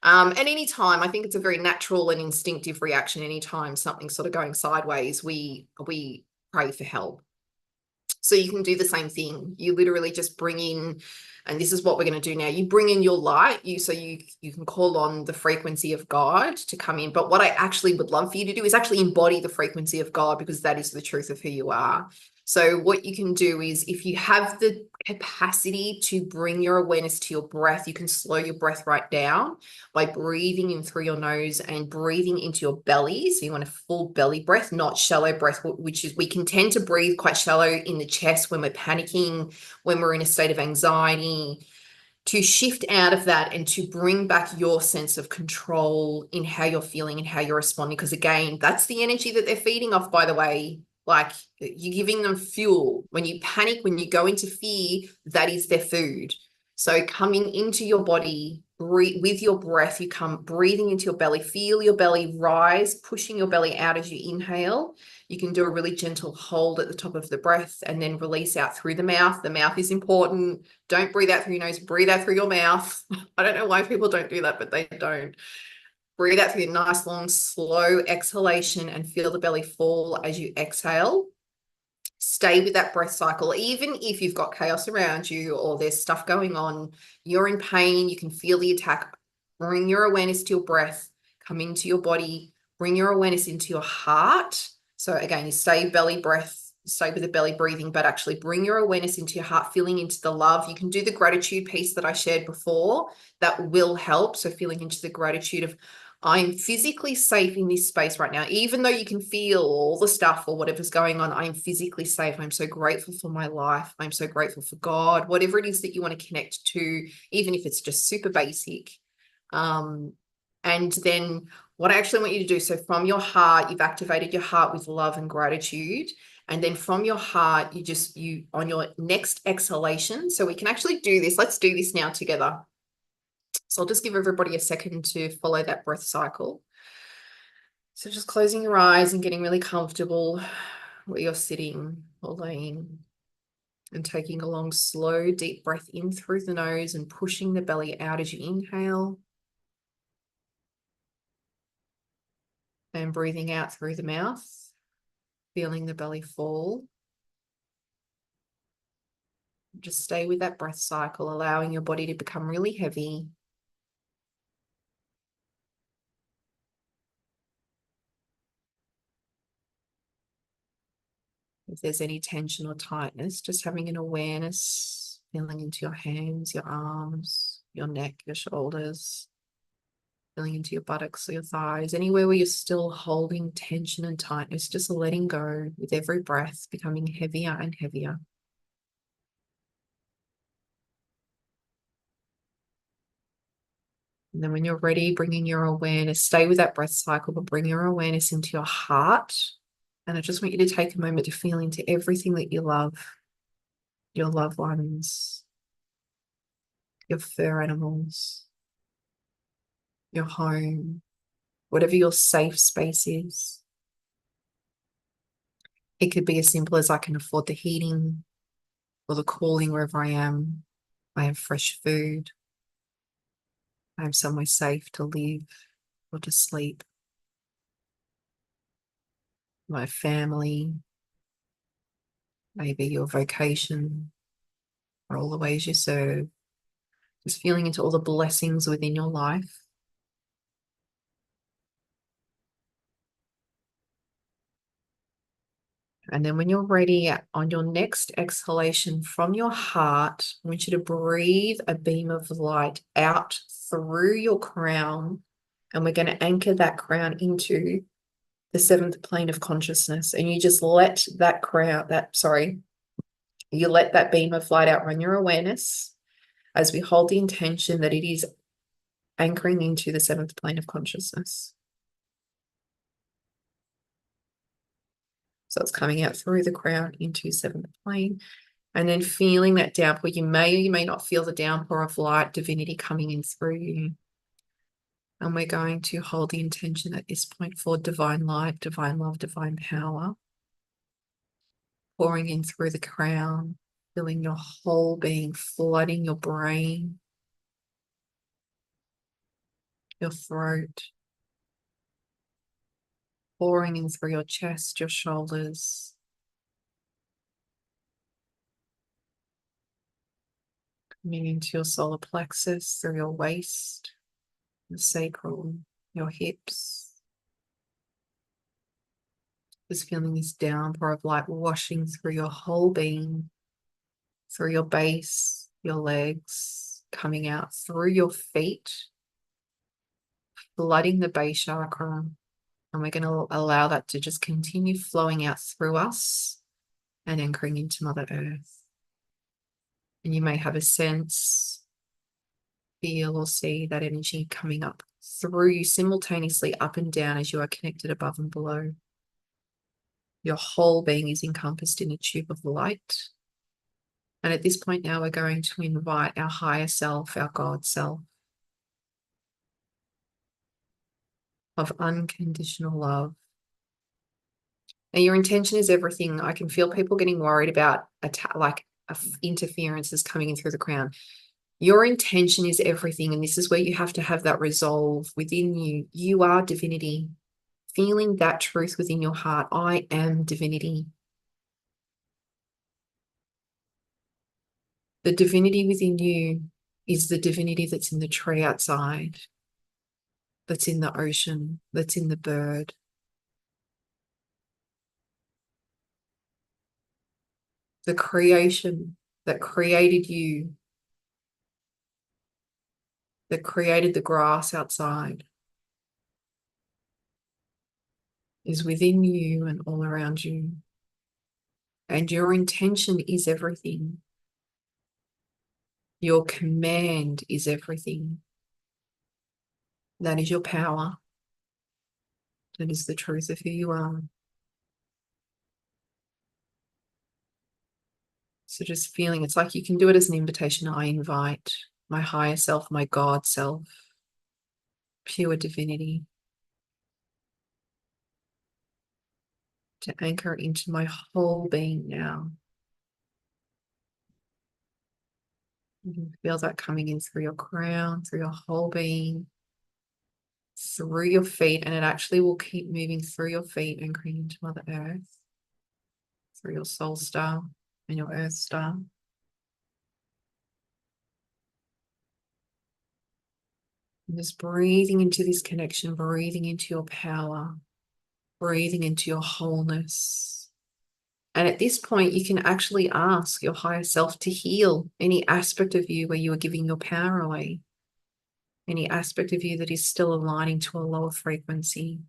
And anytime, I think it's a very natural and instinctive reaction. Anytime something's sort of going sideways, we pray for help. So you can do the same thing. You literally just bring in, and this is what we're going to do now. You bring in your light, you can call on the frequency of God to come in. But what I actually would love for you to do is actually embody the frequency of God, because that is the truth of who you are. So what you can do is, if you have the capacity to bring your awareness to your breath, you can slow your breath right down by breathing in through your nose and breathing into your belly. So you want a full belly breath, not shallow breath, which is, we can tend to breathe quite shallow in the chest when we're panicking, when we're in a state of anxiety. To shift out of that and to bring back your sense of control in how you're feeling and how you're responding. Because again, that's the energy that they're feeding off, by the way. Like, you're giving them fuel. When you panic, when you go into fear, that is their food. So coming into your body, with your breath, you come breathing into your belly, feel your belly rise, pushing your belly out as you inhale. You can do a really gentle hold at the top of the breath and then release out through the mouth. The mouth is important. Don't breathe out through your nose, breathe out through your mouth. I don't know why people don't do that, but they don't. Breathe out through a nice, long, slow exhalation and feel the belly fall as you exhale. Stay with that breath cycle. Even if you've got chaos around you or there's stuff going on, you're in pain, you can feel the attack. Bring your awareness to your breath, come into your body, bring your awareness into your heart. So again, you stay belly breath, stay with the belly breathing, but actually bring your awareness into your heart, feeling into the love. You can do the gratitude piece that I shared before. That will help. So feeling into the gratitude of, I'm physically safe in this space right now. Even though you can feel all the stuff or whatever's going on, I'm physically safe. I'm so grateful for my life. I'm so grateful for God, whatever it is that you want to connect to, even if it's just super basic. And then what I actually want you to do, so from your heart, you've activated your heart with love and gratitude. And then from your heart, you on your next exhalation, so we can actually do this. Let's do this now together. So I'll just give everybody a second to follow that breath cycle. So just closing your eyes and getting really comfortable where you're sitting or laying, and taking a long, slow, deep breath in through the nose and pushing the belly out as you inhale. And breathing out through the mouth, feeling the belly fall. Just stay with that breath cycle, allowing your body to become really heavy. If there's any tension or tightness, just having an awareness, feeling into your hands, your arms, your neck, your shoulders, feeling into your buttocks or your thighs, anywhere where you're still holding tension and tightness, just letting go with every breath, becoming heavier and heavier. And then when you're ready, bringing your awareness, stay with that breath cycle, but bring your awareness into your heart. And I just want you to take a moment to feel into everything that you love, your loved ones, your fur animals, your home, whatever your safe space is. It could be as simple as I can afford the heating or the cooling wherever I am. I have fresh food. I have somewhere safe to live or to sleep. My family, maybe your vocation, or all the ways you serve. Just feeling into all the blessings within your life. And then when you're ready, on your next exhalation from your heart, I want you to breathe a beam of light out through your crown. And we're going to anchor that crown into the seventh plane of consciousness. And you just let that you let that beam of light outrun your awareness as we hold the intention that it is anchoring into the seventh plane of consciousness. So it's coming out through the crown into seventh plane. And then feeling that downpour. You may or you may not feel the downpour of light, divinity coming in through you. And we're going to hold the intention at this point for divine light, divine love, divine power. Pouring in through the crown, filling your whole being, flooding your brain, your throat, pouring in through your chest, your shoulders, coming into your solar plexus, through your waist, your sacral, your hips. Just feeling this downpour of light washing through your whole being, through your base, your legs, coming out through your feet, flooding the base chakra. And we're going to allow that to just continue flowing out through us and anchoring into Mother Earth. And you may have a sense, feel, or see that energy coming up through you simultaneously, up and down as you are connected above and below. Your whole being is encompassed in a tube of light. And at this point now, we're going to invite our higher self, our God self, of unconditional love. And your intention is everything. I can feel people getting worried about interferences coming in through the crown. Your intention is everything. And this is where you have to have that resolve within you. You are divinity. Feeling that truth within your heart. I am divinity. The divinity within you is the divinity that's in the tree outside, that's in the ocean, that's in the bird. The creation that created you, that created the grass outside, is within you and all around you. And your intention is everything. Your command is everything. That is your power. That is the truth of who you are. So just feeling, it's like you can do it as an invitation. I invite my higher self, my God self, pure divinity, to anchor into my whole being now. You can feel that coming in through your crown, through your whole being, through your feet, and it actually will keep moving through your feet, anchoring into Mother Earth, through your soul star and your earth star. And just breathing into this connection, breathing into your power, breathing into your wholeness. And at this point, you can actually ask your higher self to heal any aspect of you where you are giving your power away, any aspect of you that is still aligning to a lower frequency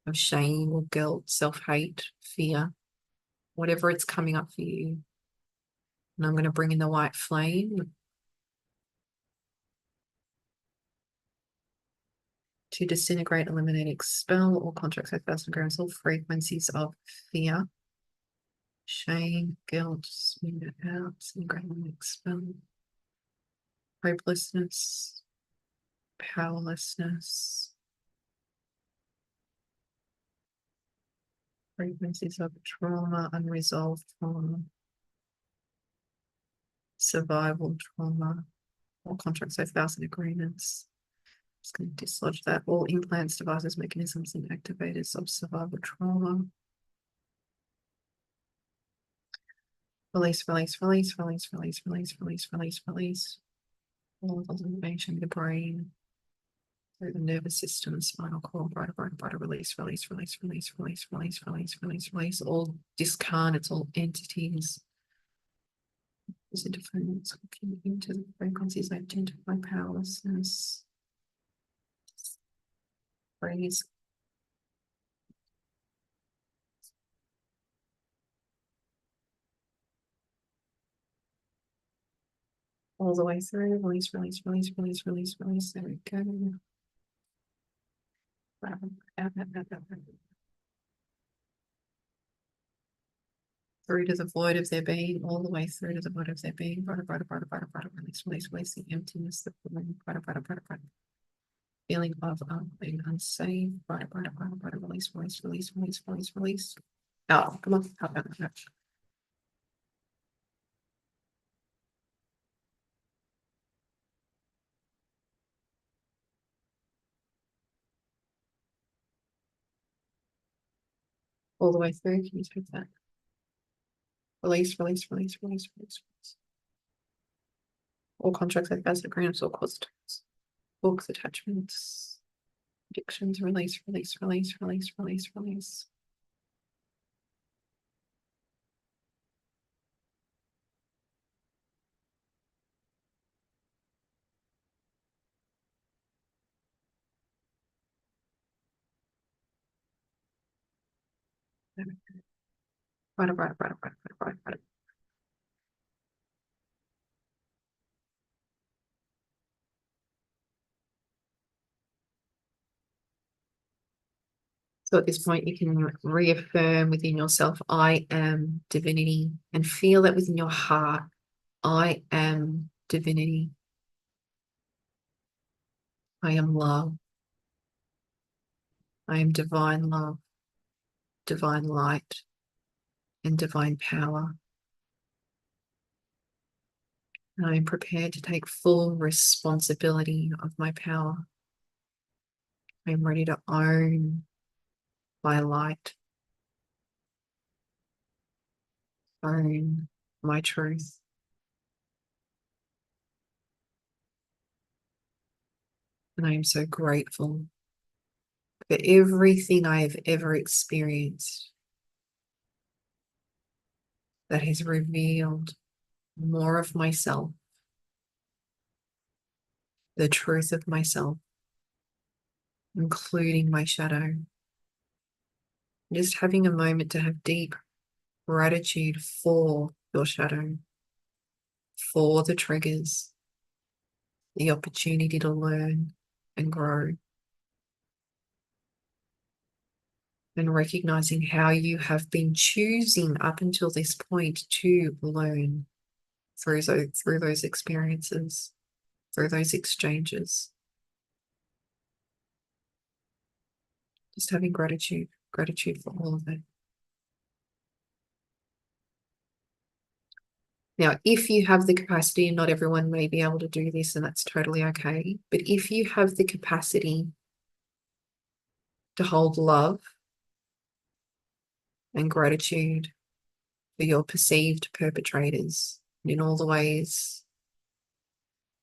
of shame or guilt, self-hate, fear, whatever it's coming up for you. And I'm going to bring in the white flame to disintegrate, eliminate, expel all contracts, 1,000 grams, all frequencies of fear, shame, guilt, smooth it out, disintegrate, eliminate, expel, hopelessness, powerlessness, frequencies of trauma, unresolved trauma, survival trauma, all contracts, 1,000 agreements. Just going to dislodge that. All implants, devices, mechanisms, and activators of survival trauma. Release, release, release, release, release, release, release, release, release. All those information, the brain, through the nervous system, spinal cord, brighter, release, release, release, release, release, release, release, release, release. All discarnates, all entities. Is it different? Into the frequencies, identify powerlessness. Praise. All the way through, release, release, release, release, release, release. There we go. Through to the void of their being, all the way through to the void of their being. Release, release, release the emptiness, the feeling of being unsafe. Release, release, release, release, release, release. Oh, come on. All the way through. Can you take that? Release, release, release, release, release, release. All contracts, as agreements, all costs, books, attachments, addictions, release, release, release, release, release, release. Right. So at this point, you can reaffirm within yourself, I am divinity, and feel that within your heart, I am divinity. I am love. I am divine love, divine light, and divine power. And I am prepared to take full responsibility of my power. I am ready to own my light, own my truth. And I am so grateful for everything I have ever experienced that has revealed more of myself, the truth of myself, including my shadow. Just having a moment to have deep gratitude for your shadow, for the triggers, the opportunity to learn and grow, and recognizing how you have been choosing up until this point to learn through those experiences, through those exchanges. Just having gratitude for all of it. Now, if you have the capacity, and not everyone may be able to do this, and that's totally okay, but if you have the capacity to hold love and gratitude for your perceived perpetrators, in all the ways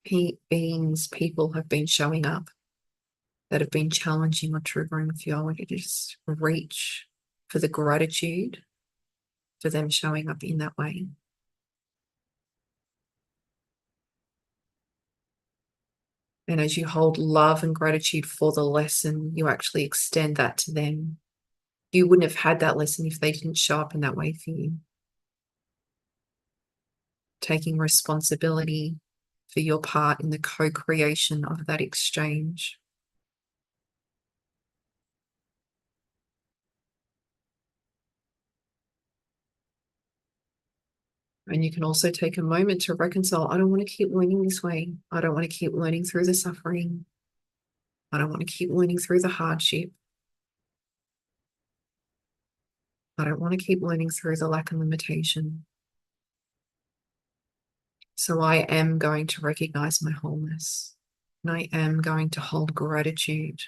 people have been showing up that have been challenging or triggering for you, I want you to just reach for the gratitude for them showing up in that way. And as you hold love and gratitude for the lesson, you actually extend that to them. You wouldn't have had that lesson if they didn't show up in that way for you. Taking responsibility for your part in the co-creation of that exchange. And you can also take a moment to reconcile. I don't want to keep learning this way. I don't want to keep learning through the suffering. I don't want to keep learning through the hardship. I don't want to keep learning through the lack and limitation. So I am going to recognize my wholeness. And I am going to hold gratitude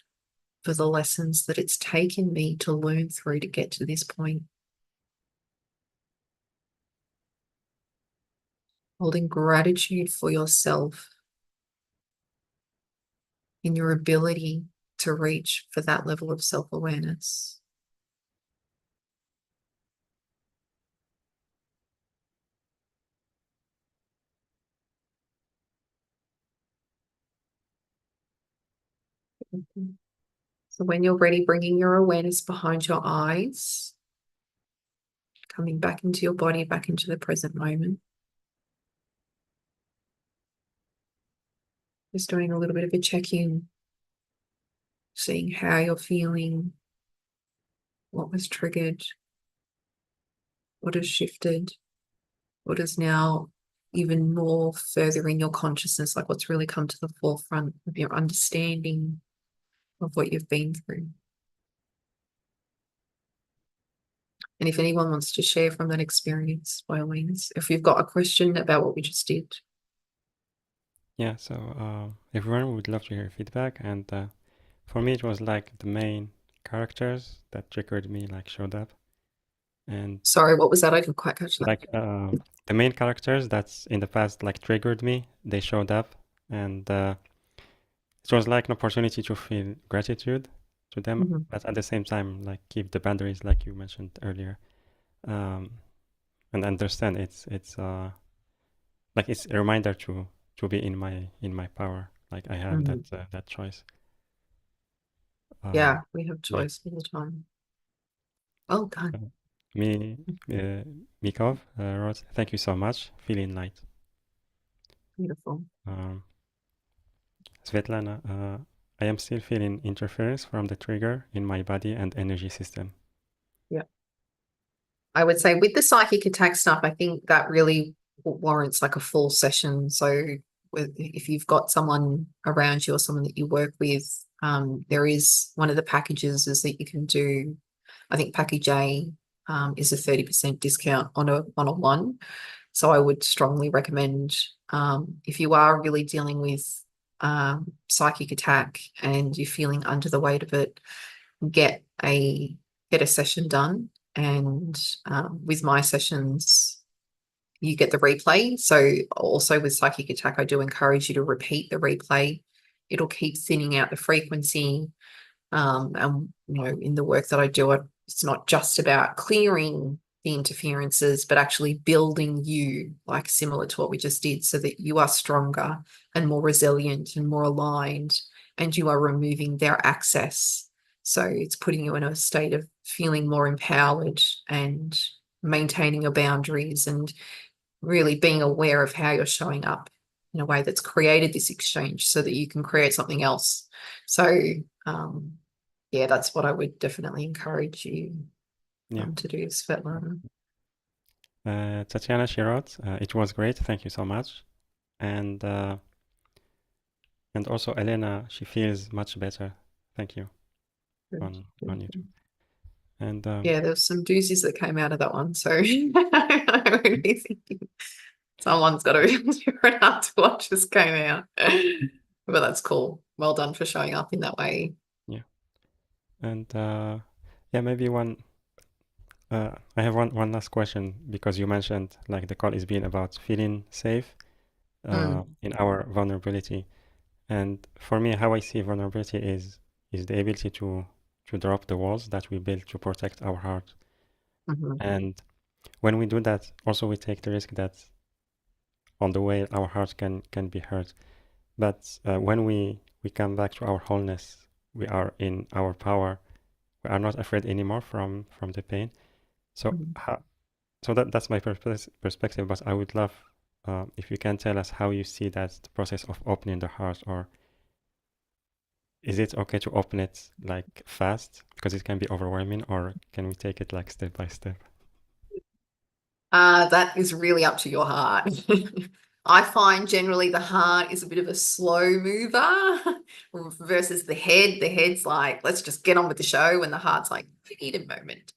for the lessons that it's taken me to learn through to get to this point. Holding gratitude for yourself in your ability to reach for that level of self-awareness. So when you're ready, bringing your awareness behind your eyes, coming back into your body, back into the present moment. Just doing a little bit of a check-in, seeing how you're feeling, what was triggered, what has shifted, what is now even more further in your consciousness, like what's really come to the forefront of your understanding of what you've been through. And if anyone wants to share from that experience, by all means, if you've got a question about what we just did. Yeah, so everyone would love to hear feedback. And for me, it was like the main characters that triggered me, like showed up. And Sorry, what was that? I didn't quite catch that. like the main characters that's in the past like triggered me, they showed up. And it was like an opportunity to feel gratitude to them, Mhm. but at the same time, like keep the boundaries, like you mentioned earlier, and understand it's like it's a reminder to be in my power. Like I have Mhm. that choice. Yeah, we have Yeah. choice all the time. Oh, God. Me, Mikov wrote, "Thank you so much. Feeling light." Beautiful. Svetlana, I am still feeling interference from the trigger in my body and energy system. Yeah. I would say with the psychic attack stuff, I think that really warrants like a full session. So if you've got someone around you or someone that you work with, there is one of the packages is that you can do, I think package A is a 30% discount on a one-on-one. So I would strongly recommend if you are really dealing with psychic attack and you're feeling under the weight of it, get a session done. And with my sessions, you get the replay. So also with psychic attack, I do encourage you to repeat the replay. It'll keep thinning out the frequency. And in the work that I do, it's not just about clearing the interferences, but actually building you, like similar to what we just did, so that you are stronger and more resilient and more aligned, and you are removing their access. So it's putting you in a state of feeling more empowered and maintaining your boundaries and really being aware of how you're showing up in a way that's created this exchange so that you can create something else. So yeah, that's what I would definitely encourage you to do, Svetlana. Tatiana, she wrote, "It was great. Thank you so much." And also Elena, she feels much better. Thank you on YouTube. And yeah, there's some doozies that came out of that one. So I'm really thinking someone's got to figure it out to what just came out. But that's cool. Well done for showing up in that way. Yeah. And yeah, maybe I have one last question, because you mentioned like the call is being about feeling safe in our vulnerability. And for me, how I see vulnerability is the ability to drop the walls that we build to protect our heart. And when we do that, also we take the risk that on the way our heart can be hurt. But when we come back to our wholeness, we are in our power. We are not afraid anymore from the pain. So that's my perspective. But I would love if you can tell us how you see that process of opening the heart, or is it okay to open it like fast because it can be overwhelming, or can we take it like step by step? That is really up to your heart. I find generally the heart is a bit of a slow mover versus the head. The head's like, let's just get on with the show, and the heart's like, we need a moment.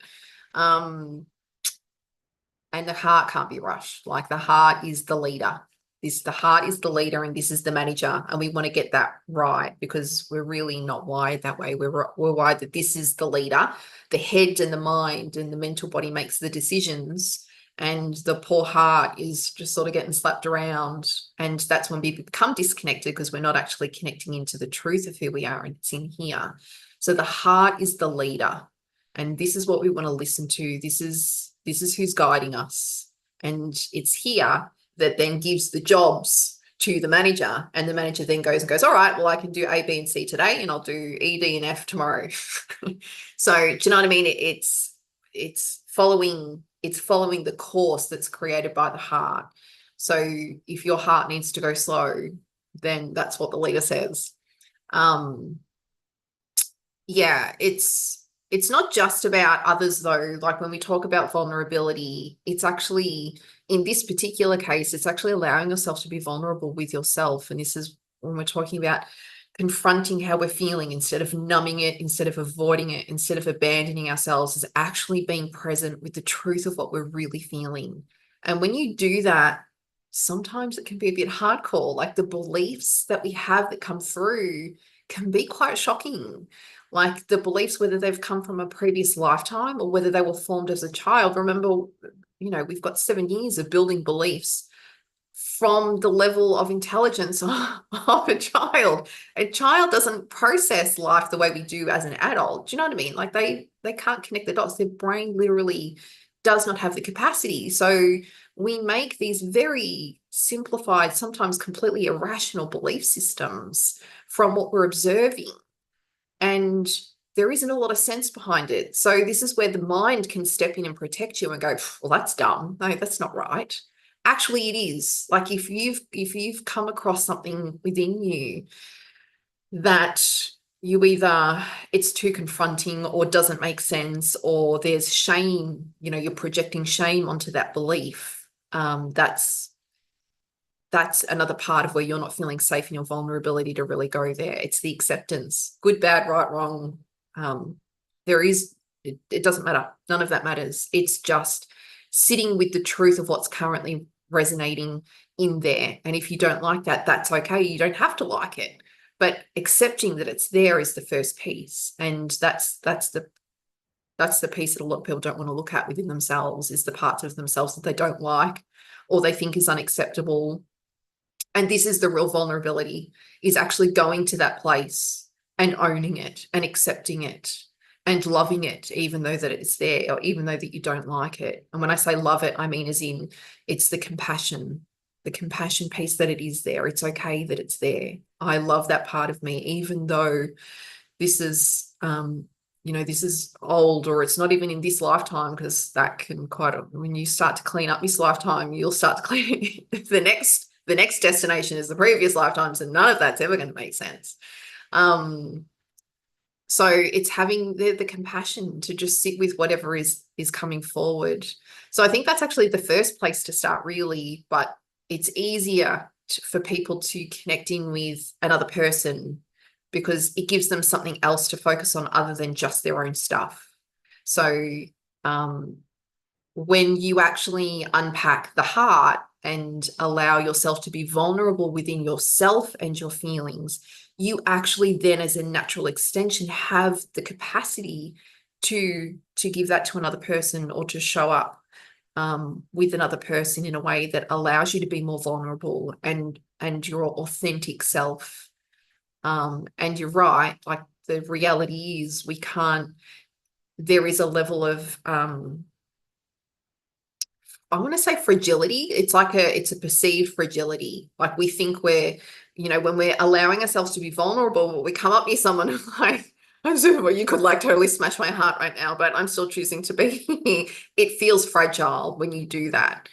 And the heart can't be rushed. Like the heart is the leader. The heart is the leader, and this is the manager, and we want to get that right because we're really not wired that way. We're wired that this is the leader. The head and the mind and the mental body makes the decisions, and the poor heart is just sort of getting slapped around, and that's when we become disconnected because we're not actually connecting into the truth of who we are, and it's in here. So the heart is the leader, and this is what we want to listen to. This is who's guiding us, and it's here that then gives the jobs to the manager, and the manager then goes, all right, well, I can do A, B, and C today, and I'll do E, D, and F tomorrow. So do you know what I mean? It's following the course that's created by the heart. So if your heart needs to go slow, then that's what the leader says. Yeah, it's not just about others though. Like when we talk about vulnerability, it's actually, in this particular case, it's actually allowing yourself to be vulnerable with yourself. And this is when we're talking about confronting how we're feeling instead of numbing it, instead of avoiding it, instead of abandoning ourselves, is actually being present with the truth of what we're really feeling. And when you do that, sometimes it can be a bit hardcore. Like the beliefs that we have that come through can be quite shocking. Like the beliefs, whether they've come from a previous lifetime or whether they were formed as a child. Remember, we've got 7 years of building beliefs from the level of intelligence of a child. A child doesn't process life the way we do as an adult. Do you know what I mean? Like they can't connect the dots. Their brain literally does not have the capacity. So we make these very simplified, sometimes completely irrational belief systems from what we're observing. And there isn't a lot of sense behind it. So this is where the mind can step in and protect you and go, well, that's dumb. No, that's not right. Actually, it is. Like if you've come across something within you that you either it's too confronting or doesn't make sense, or there's shame, you're projecting shame onto that belief. That's another part of where you're not feeling safe in your vulnerability to really go there. It's the acceptance, good, bad, right, wrong. It doesn't matter. None of that matters. It's just sitting with the truth of what's currently resonating in there. And if you don't like that, that's okay. You don't have to like it, but accepting that it's there is the first piece. And that's the piece that a lot of people don't want to look at within themselves, is the parts of themselves that they don't like or they think is unacceptable. And this is the real vulnerability, is actually going to that place and owning it and accepting it and loving it, even though that it's there, or even though that you don't like it. And when I say love it, I mean as in it's the compassion piece, that it is there. It's okay that it's there. I love that part of me, even though this is, this is old, or it's not even in this lifetime, because that can when you start to clean up this lifetime, you'll start to clean the next destination is the previous lifetimes, and none of that's ever going to make sense. So it's having the compassion to just sit with whatever is coming forward. So I think that's actually the first place to start, really, but it's easier for people to connect in with another person because it gives them something else to focus on other than just their own stuff. So when you actually unpack the heart and allow yourself to be vulnerable within yourself and your feelings, you actually then, as a natural extension, have the capacity to give that to another person, or to show up with another person in a way that allows you to be more vulnerable and your authentic self. And you're right, like the reality is there is a level of I want to say fragility. It's a perceived fragility. Like we think we're you know, when we're allowing ourselves to be vulnerable, we come up near someone and like, I'm super, well, you could like totally smash my heart right now, but I'm still choosing to be. It feels fragile when you do that.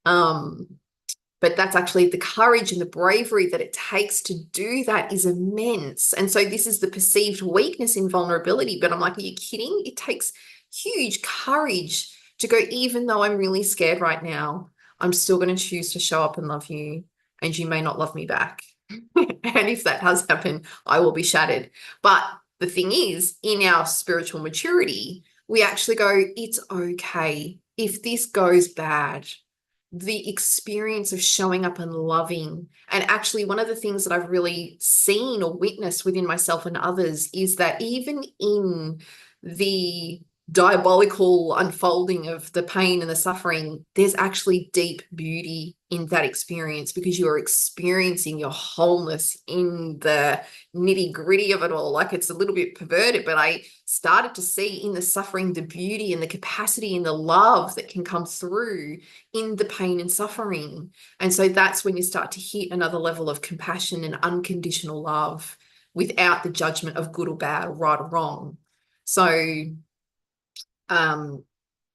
But that's actually the courage and the bravery that it takes to do that is immense. And so this is the perceived weakness in vulnerability. But I'm like, are you kidding? It takes huge courage to go, even though I'm really scared right now, I'm still going to choose to show up and love you. And you may not love me back. And if that does happen, I will be shattered. But the thing is, in our spiritual maturity, we actually go, it's okay if this goes bad. The experience of showing up and loving. And actually, one of the things that I've really seen or witnessed within myself and others is that even in the diabolical unfolding of the pain and the suffering, there's actually deep beauty in that experience because you are experiencing your wholeness in the nitty-gritty of it all. Like, it's a little bit perverted, but I started to see in the suffering the beauty and the capacity and the love that can come through in the pain and suffering. And so that's when you start to hit another level of compassion and unconditional love without the judgment of good or bad or right or wrong. So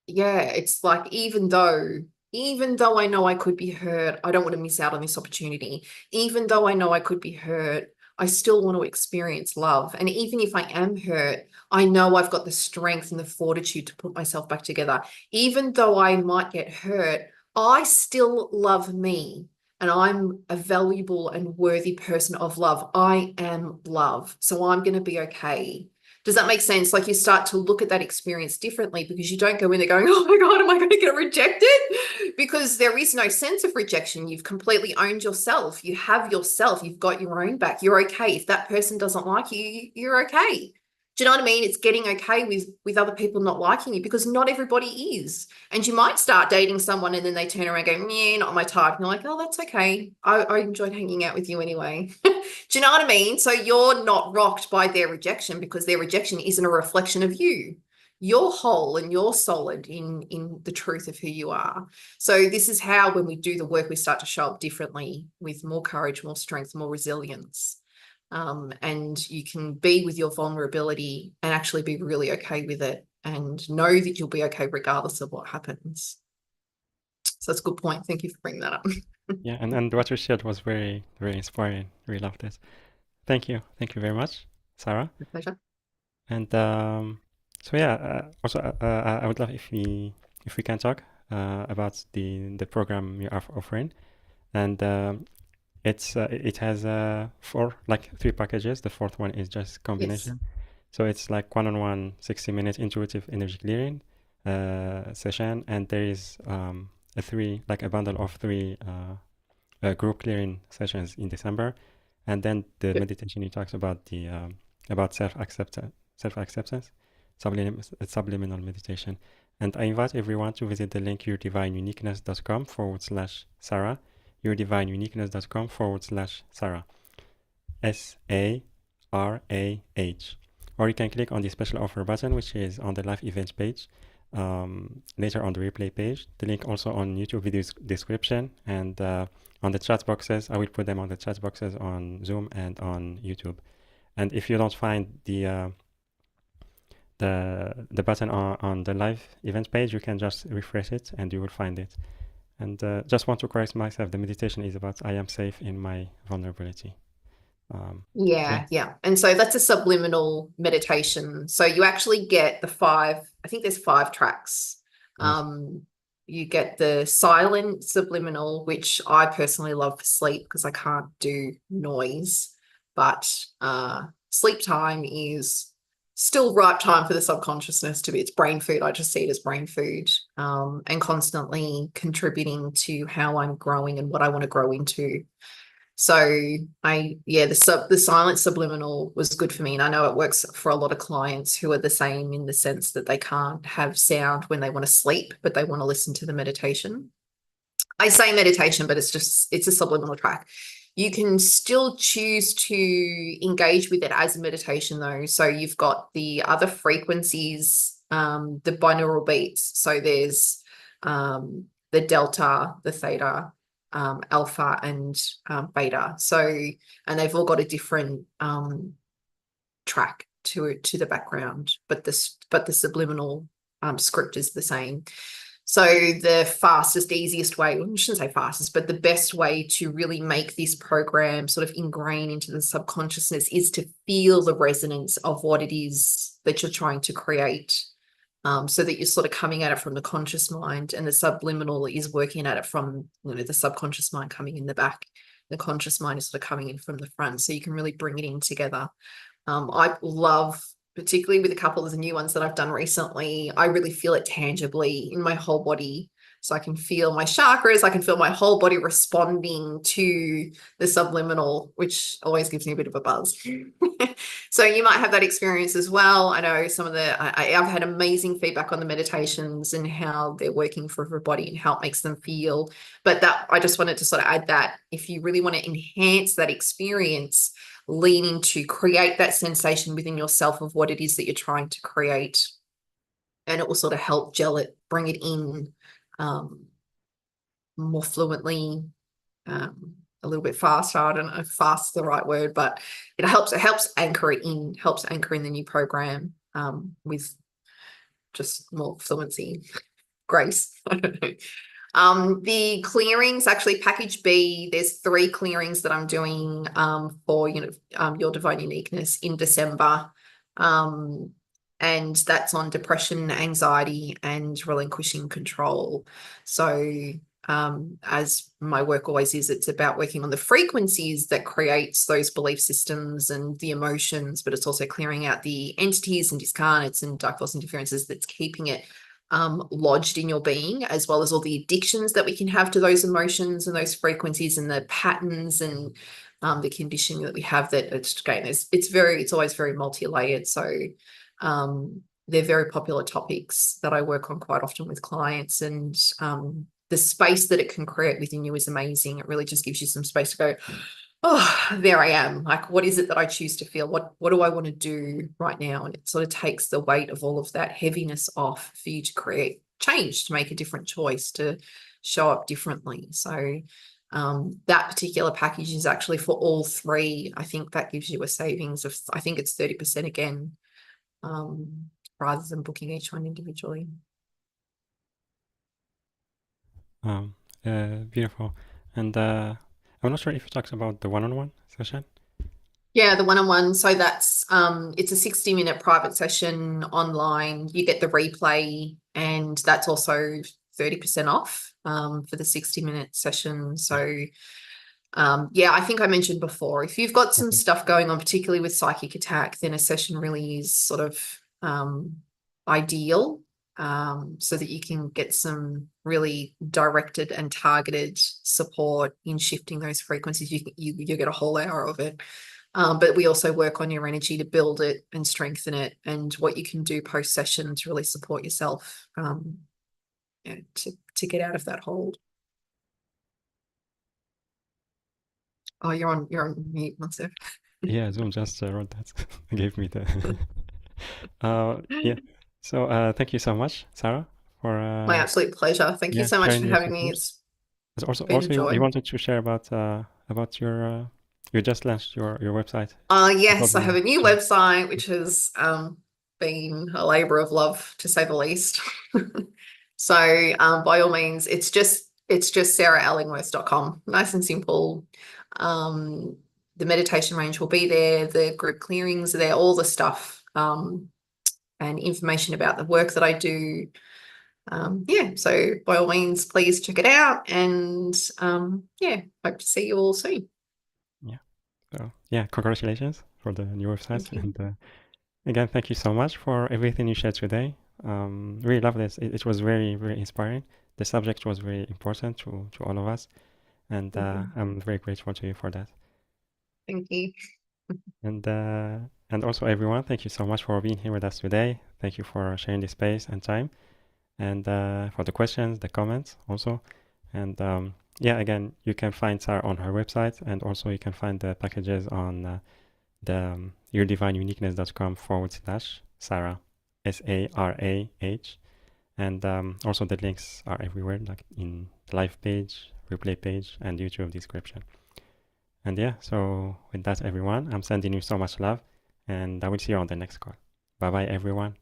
yeah, it's like, even though I know I could be hurt, I don't want to miss out on this opportunity. Even though I know I could be hurt, I still want to experience love. And even if I am hurt, I know I've got the strength and the fortitude to put myself back together. Even though I might get hurt, I still love me. And I'm a valuable and worthy person of love. I am love. So I'm going to be okay. Does that make sense? Like, you start to look at that experience differently because you don't go in there going, oh my God, am I going to get rejected? Because there is no sense of rejection. You've completely owned yourself. You have yourself. You've got your own back. You're okay. If that person doesn't like you, you're okay. Do you know what I mean? It's getting okay with other people not liking you because not everybody is. And you might start dating someone and then they turn around and go, yeah, not my type. And you're like, oh, that's okay. I enjoyed hanging out with you anyway. Do you know what I mean? So you're not rocked by their rejection because their rejection isn't a reflection of you. You're whole and you're solid in the truth of who you are. So this is how, when we do the work, we start to show up differently with more courage, more strength, more resilience. And you can be with your vulnerability and actually be really okay with it and know that you'll be okay regardless of what happens. So that's a good point. Thank you for bringing that up. Yeah, and what you shared was very, very inspiring. We loved it. Thank you. Thank you very much, Sarah. My pleasure. And so yeah, also I would love if we can talk about the program you are offering, and it has three packages. The fourth one is just combination. Yes. So it's like one-on-one 60-minute intuitive energy clearing session, and there is a bundle of three group clearing sessions in December, and then the meditation he talks about the about self-acceptance, subliminal meditation. And I invite everyone to visit the link yourdivineuniqueness.com/Sarah, yourdivineuniqueness.com/Sarah, SARAH. Or you can click on the special offer button, which is on the live events page, later on the replay page. The link also on YouTube videos description, and on the chat boxes. I will put them on the chat boxes on Zoom and on YouTube. And if you don't find the button on the live event page, you can just refresh it and you will find it. And just want to correct myself, the meditation is about I am safe in my vulnerability. Yeah. And so that's a subliminal meditation. So you actually get I think there's 5 tracks. Yes. You get the silent subliminal, which I personally love for sleep because I can't do noise, but sleep time is still ripe time for the subconsciousness to be, it's brain food. I just see it as brain food, and constantly contributing to how I'm growing and what I want to grow into. So the silent subliminal was good for me. And I know it works for a lot of clients who are the same, in the sense that they can't have sound when they want to sleep, but they want to listen to the meditation. I say meditation, but it's a subliminal track. You can still choose to engage with it as a meditation though. So you've got the other frequencies, the binaural beats. So there's the delta, the theta, alpha and beta. So, and they've all got a different track to the background, but the subliminal script is the same. So the fastest, easiest way, I shouldn't say fastest, but the best way to really make this program sort of ingrain into the subconsciousness is to feel the resonance of what it is that you're trying to create. So that you're sort of coming at it from the conscious mind, and the subliminal is working at it from, the subconscious mind coming in the back. The conscious mind is sort of coming in from the front. So you can really bring it in together. I love, particularly with a couple of the new ones that I've done recently, I really feel it tangibly in my whole body. So I can feel my chakras, I can feel my whole body responding to the subliminal, which always gives me a bit of a buzz. So you might have that experience as well. I know some of I've had amazing feedback on the meditations and how they're working for everybody and how it makes them feel. But that, I just wanted to sort of add that if you really want to enhance that experience, lean into create that sensation within yourself of what it is that you're trying to create. And it will sort of help gel it, bring it in more fluently, a little bit faster. I don't know if fast is the right word, but it helps anchor it in, helps anchor in the new program with just more fluency, grace. I don't know. The clearings, actually package B, there's 3 clearings that I'm doing for your divine uniqueness in December. And that's on depression, anxiety, and relinquishing control. So as my work always is, it's about working on the frequencies that creates those belief systems and the emotions, but it's also clearing out the entities and discarnates and dark force interferences that's keeping it lodged in your being, as well as all the addictions that we can have to those emotions and those frequencies and the patterns and the conditioning that we have. That it's always very multi-layered. So they're very popular topics that I work on quite often with clients, and the space that it can create within you is amazing. It really just gives you some space to go, oh, there I am. Like, what is it that I choose to feel? What do I want to do right now? And it sort of takes the weight of all of that heaviness off for you to create change, to make a different choice, to show up differently. So that particular package is actually for all 3. I think that gives you a savings of, I think it's 30% again, rather than booking each one individually. Beautiful. And I'm not sure if you talked about the one-on-one session. Yeah, the one-on-one. So that's it's a 60-minute private session online. You get the replay, and that's also 30% off for the 60-minute session. So yeah, I think I mentioned before, if you've got some stuff going on, particularly with psychic attack, then a session really is sort of ideal, so that you can get some really directed and targeted support in shifting those frequencies. You get a whole hour of it. But we also work on your energy to build it and strengthen it, and what you can do post-session to really support yourself to get out of that hold. Oh, you're on mute, Monsif. Yeah, Zoom just wrote that. Gave me the yeah. So thank you so much, Sarah, for My absolute pleasure. Thank you so much for having me. It's also been a joy. you wanted to share about your you just launched your website. Yes, I have a new website, which has been a labor of love, to say the least. So by all means, it's just sarahellingworth.com. Nice and simple. The meditation range will be there, the group clearings are there, all the stuff, and information about the work that I do. Yeah, so by all means, please check it out, and yeah, hope to see you all soon. Yeah. So yeah, congratulations for the new website. Thank you. And again, thank you so much for everything you shared today. Really love this. It was very, very inspiring. The subject was very important to all of us, and I'm very grateful to you for that. Thank you. And also everyone, thank you so much for being here with us today. Thank you for sharing the space and time, and for the questions, the comments also. And yeah, again, you can find Sarah on her website, and also you can find the packages on the yourdivineuniqueness.com/Sarah, SARAH. And also the links are everywhere, like in the live page, replay page and YouTube description. And yeah, so with that, everyone, I'm sending you so much love, and I will see you on the next call. Bye bye, everyone.